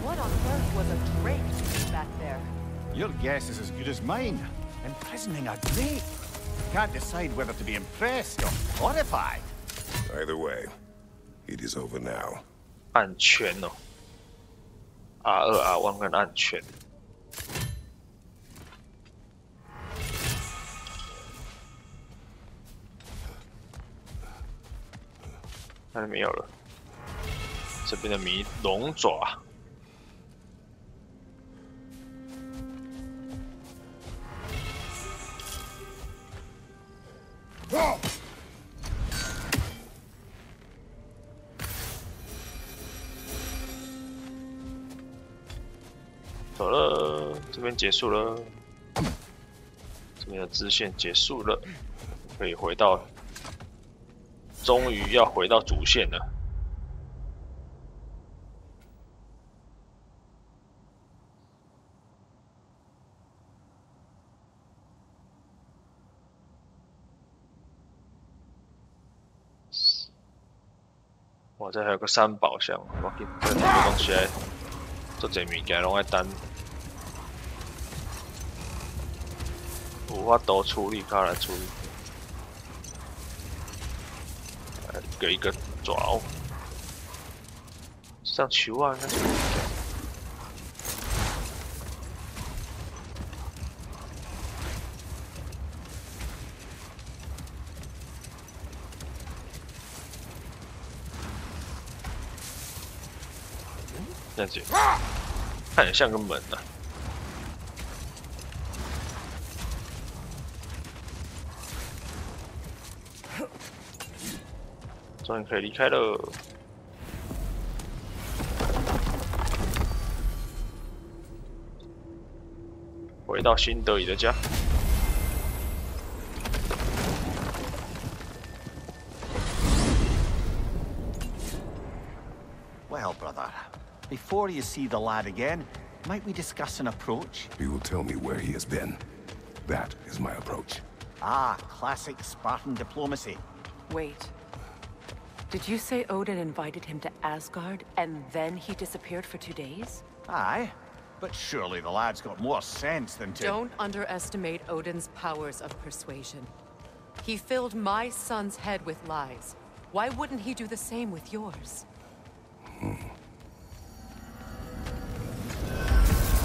What on earth was a drake back there? Your guess is as good as mine. Imprisoning a drake. Can't decide whether to be impressed or horrified. Either way, it is over now. 暗圈哦，R2、R1跟暗圈。那里没有了。这边的迷龙爪。走了，这边结束了，这边的支线结束了，可以回到，终于要回到主线了。哇，这还有个三宝箱，我给这个东西来。 做这物件拢爱等，有法度处理，卡来处理。一个一个抓哦，上球啊！那这样子，看起来像个门啊。终于可以离开了。回到新德里的家。 Well, brother, before you see the lad again, might we discuss an approach? You will tell me where he has been. That is my approach. Ah, classic Spartan diplomacy. Wait. Did you say Odin invited him to Asgard, and then he disappeared for 2 days? Aye, but surely the lad's got more sense than to... Don't underestimate Odin's powers of persuasion. He filled my son's head with lies. Why wouldn't he do the same with yours?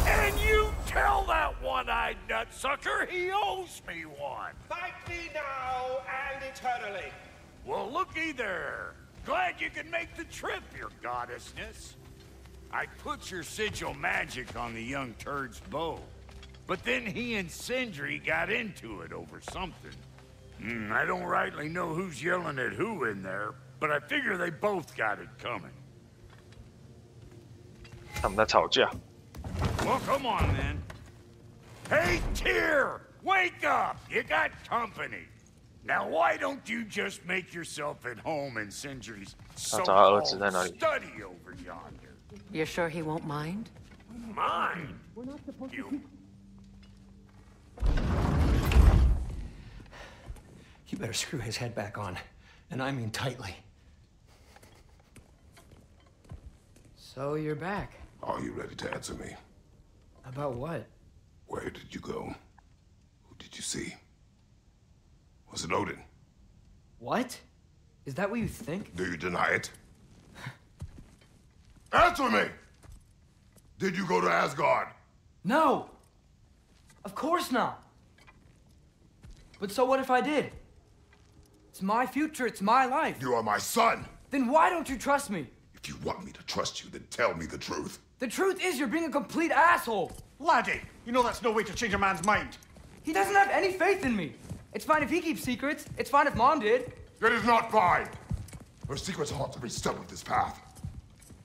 And you tell that one-eyed nutsucker he owes me one. Fight me now and eternally. Well, looky there. Glad you can make the trip, your goddessness. I put your sigil magic on the young turd's bow, but then he and Sindri got into it over something. I don't rightly know who's yelling at who in there, but I figure they both got it coming. 他们在吵架。 Well, come on then. Hey, Tyr! Wake up! You got company. Now, why don't you just make yourself at home in Sindri's so-called study over yonder? You're sure he won't mind? Mine? You... You better screw his head back on, and I mean tightly. So you're back. Are you ready to answer me? About what? Where did you go? Who did you see? Was it Odin? What? Is that what you think? Do you deny it? Answer me! Did you go to Asgard? No! Of course not! But so what if I did? It's my future, it's my life. You are my son! Then why don't you trust me? If you want me to trust you, then tell me the truth. The truth is you're being a complete asshole! Laddie, you know that's no way to change a man's mind. He doesn't have any faith in me. It's fine if he keeps secrets. It's fine if Mom did. It is not fine! Her secrets ought to be stuck with this path.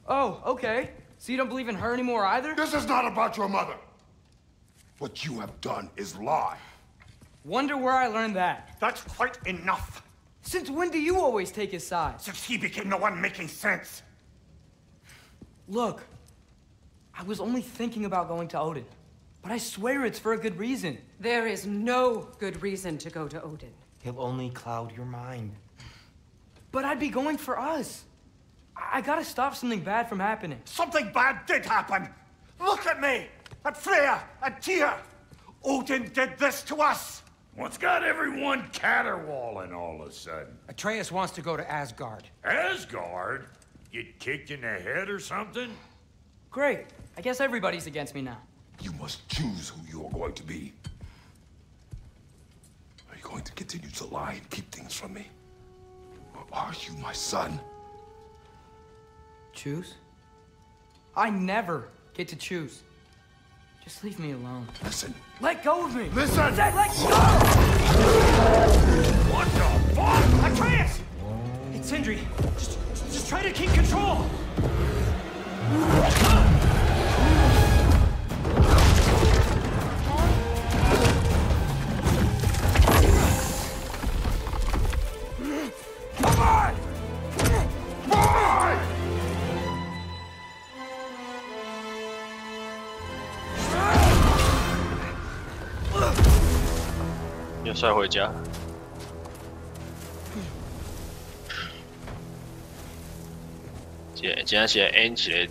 Oh, okay. So you don't believe in her anymore either? This is not about your mother. What you have done is lie. Wonder where I learned that. That's quite enough. Since when do you always take his side? Since he became the one making sense. Look, I was only thinking about going to Odin. But I swear it's for a good reason. There is no good reason to go to Odin. He'll only cloud your mind. But I'd be going for us. I gotta stop something bad from happening. Something bad did happen. Look at me, at Freya, at Tyr. Odin did this to us. What's got everyone caterwauling all of a sudden? Atreus wants to go to Asgard. Asgard? Get kicked in the head or something? Great. I guess everybody's against me now. You must choose who you are going to be. Are you going to continue to lie and keep things from me? Or are you my son? Choose? I never get to choose. Just leave me alone. Listen. Let go of me! Listen! I said let go! What the fuck? Atreus! It's Sindri. Just try to keep control! Come on! Boy! 又摔回家。今仔是演一个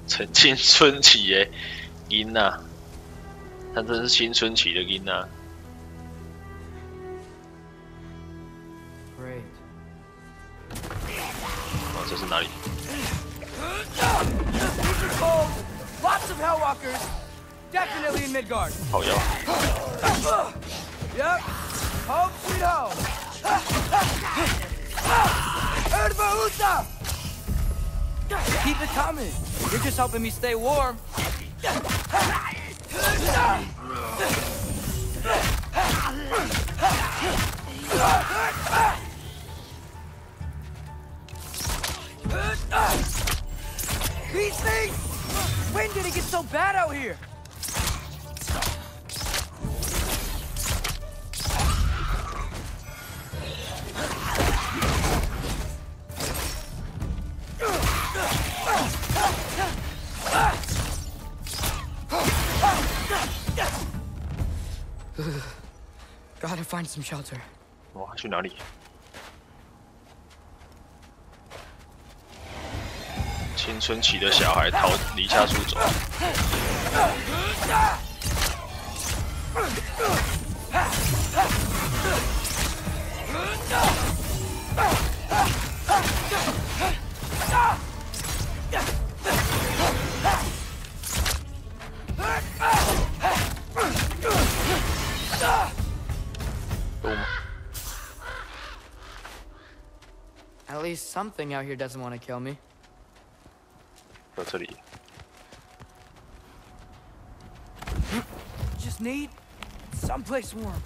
曾青春期的囡仔，他真是青春期的囡仔。哦，这是哪里？ Lots of Hellwalkers! Definitely in Midgard! 好妖。 Yep! Home sweet home! Erba Keep it coming! You're just helping me stay warm! These things! When did it get so bad out here? Gotta find some shelter. 哇，去哪里？青春期的小孩离家出走。At least something out here doesn't want to kill me. 到这里。 Just need someplace warm.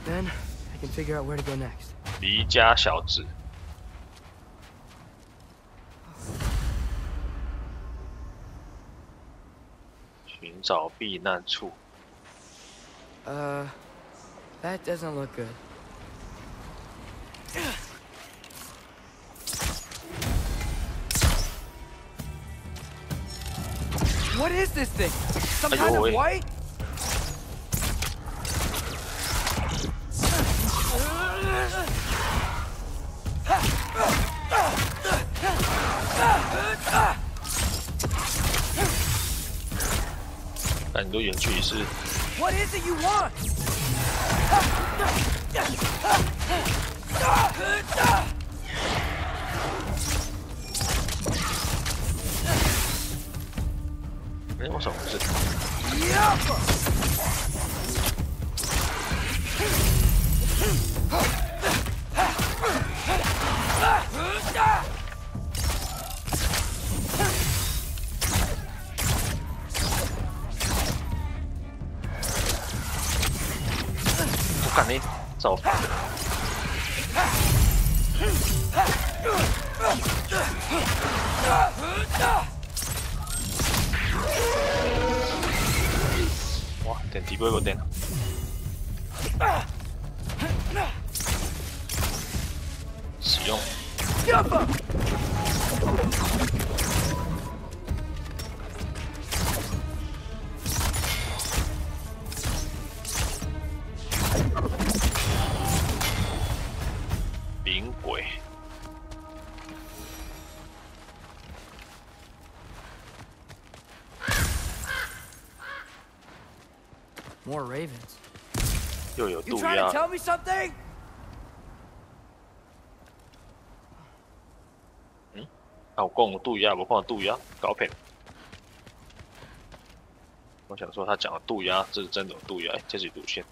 Then I can figure out where to go next. 离家小子。寻找避难处。 That doesn't look good. What is this thing? Some kind of white?很多远距离是。 What is it you want? 哎，为什么不是？ 我赶紧造反！哇，电梯不会有电。使用。more ravens. 又有 You 渡 trying 鸦 to tell me something? 我讲渡鸦，我看渡鸦，搞骗。我想说他讲的渡鸦，这是真的有渡鸦，哎，这是路线。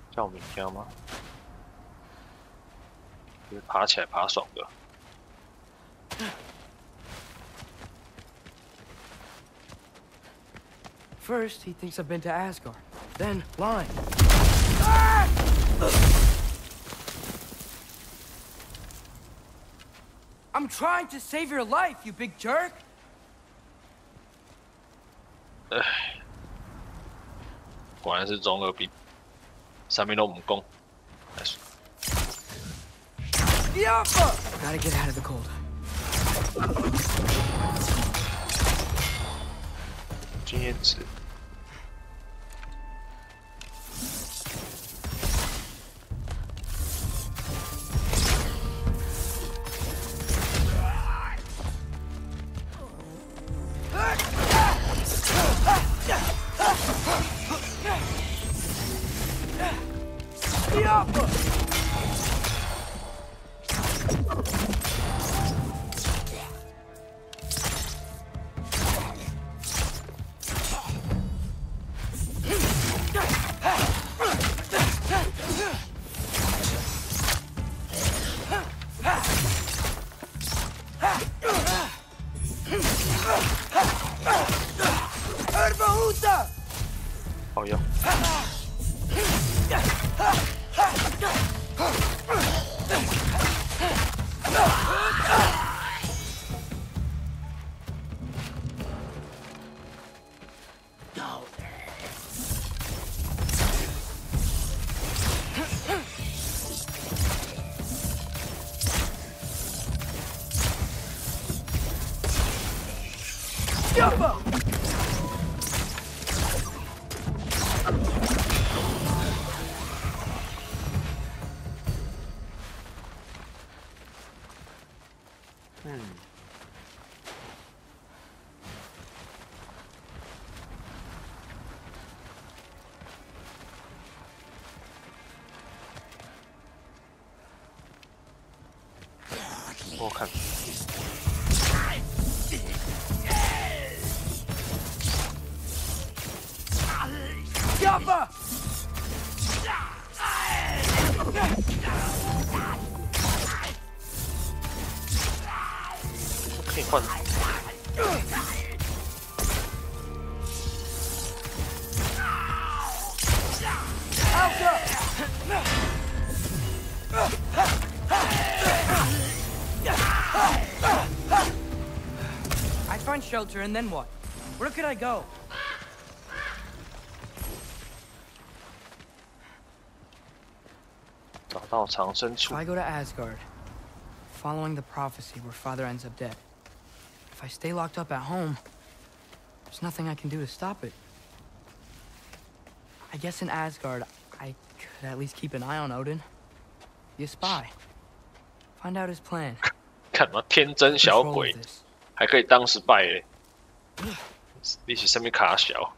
叫明天吗？就是爬起来爬爽的。First, he thinks I've been to Asgard. Then, lying. I'm trying to save your life, you big jerk! 果然是中二病，上面都唔讲。Gotta get out of the cold. 经验值。好用。我看。可以换。I'd find shelter and then what? Where could I go? If I go to Asgard, following the prophecy where Father ends up dead. If I stay locked up at home, there's nothing I can do to stop it. I guess in Asgard, I could at least keep an eye on Odin. Be a spy. Find out his plan. 看嘛，天真小鬼，还可以当失败嘞！你是什么卡小？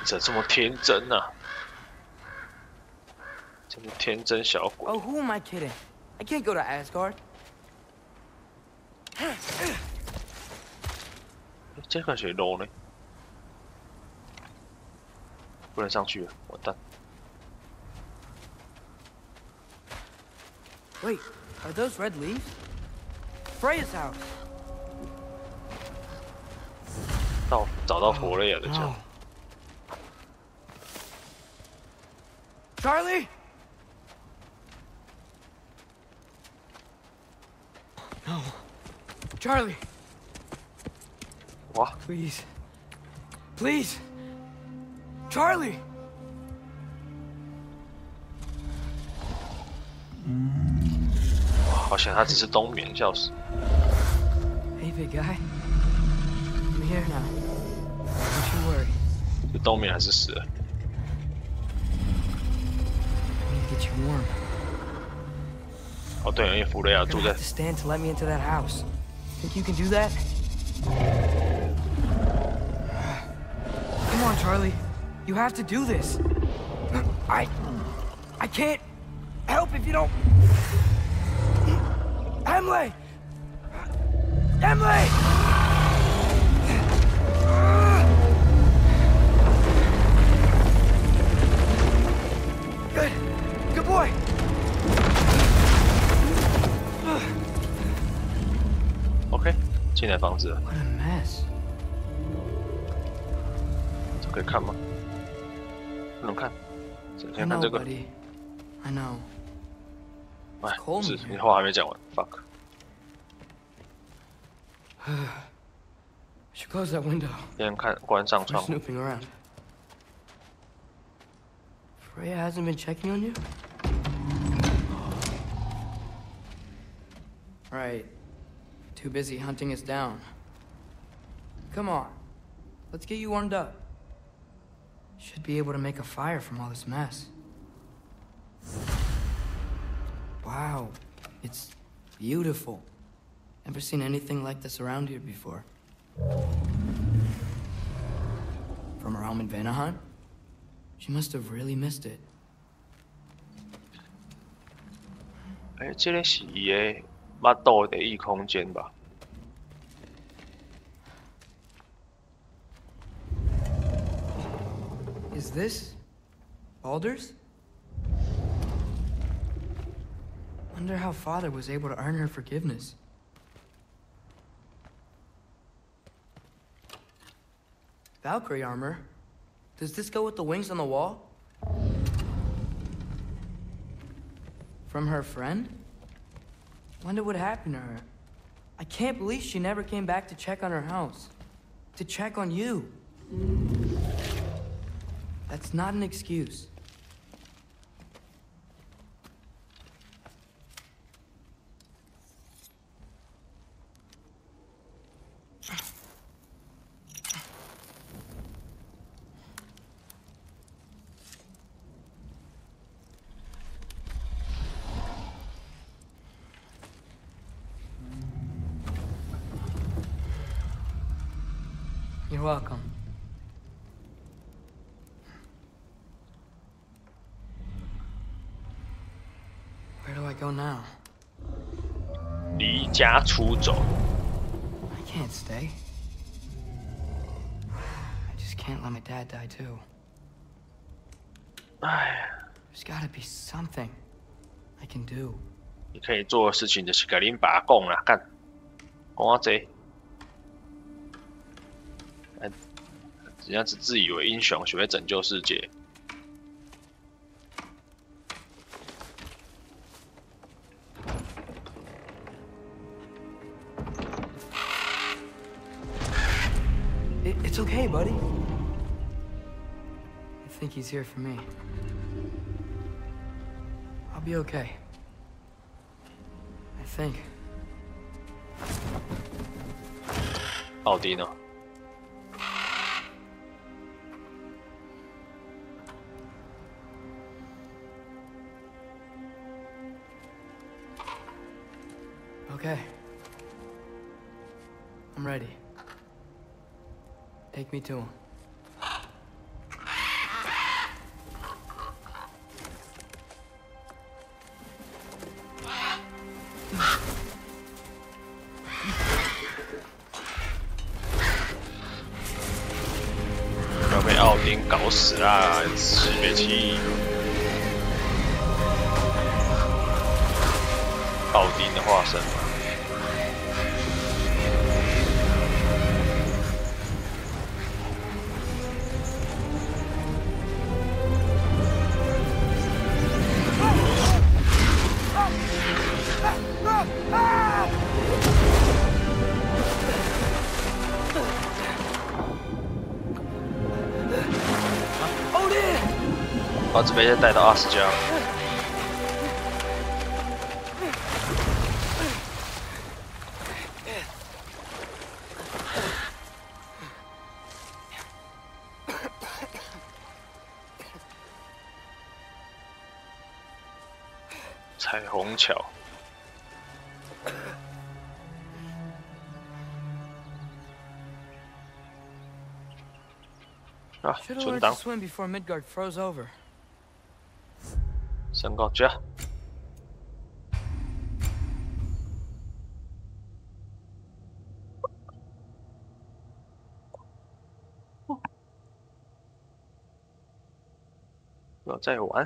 怎么这么天真啊？这么天真小鬼。Oh, who am I kidding? I can't go to Asgard. 这个谁 low 呢？不能上去了，完蛋！ Wait, are those red leaves? Freya's house. 找到佛雷亚的家。Charlie. No, Charlie. What? Please, please, Charlie. 好像他只是冬眠，笑死。Hey, big guy. I'm here now. Don't you worry. 是冬眠还是死了？ warm. 哦，对，因为弗雷亚 You're 住 gonna 在 have to stand to let me into that house. Think you can do that? Come on, Charlie. You have to do this. I can't help if you don't. Emily! Emily! Good. Good boy. OK， 进来房子了。 What a mess. 这可以看吗？不能看，只 I 先看 know, 这个。 buddy. I know. 哎， It's cold 是 in here. 你话还没讲完 ，fuck。 Should close that window. 先看关上 We're 窗户。 snooping around. Freya hasn't been checking on you? Right. Too busy hunting us down. Come on. Let's get you warmed up. Should be able to make a fire from all this mess. Wow. It's beautiful. Never seen anything like this around here before. From her home in Vanaheim? She must have really missed it. 哎，这个是伊个巴肚的异空间吧？ Is this Baldur's? Wonder how Father was able to earn her forgiveness. Valkyrie armor? Does this go with the wings on the wall? From her friend? Wonder what happened to her. I can't believe she never came back to check on her house. To check on you. That's not an excuse. You're welcome. Where do I go now? 离家出走。 I can't stay. I just can't let my dad die too. 哎， There's gotta be something I can do. 你可以做的事情就是跟恁爸讲啦，干，讲啊这，哎，人家只自以为英雄，学会拯救世界。 It's okay, buddy. I think he's here for me. I'll be okay. I think. 奥丁呢？ Okay. I'm ready. Take me to him.不要被奥丁搞死啦！识别器，奥丁的化身。 把这边带到20家。彩虹桥。啊， Should have 存 learned 档 to swim before Midgard froze over. 升高加。要再玩。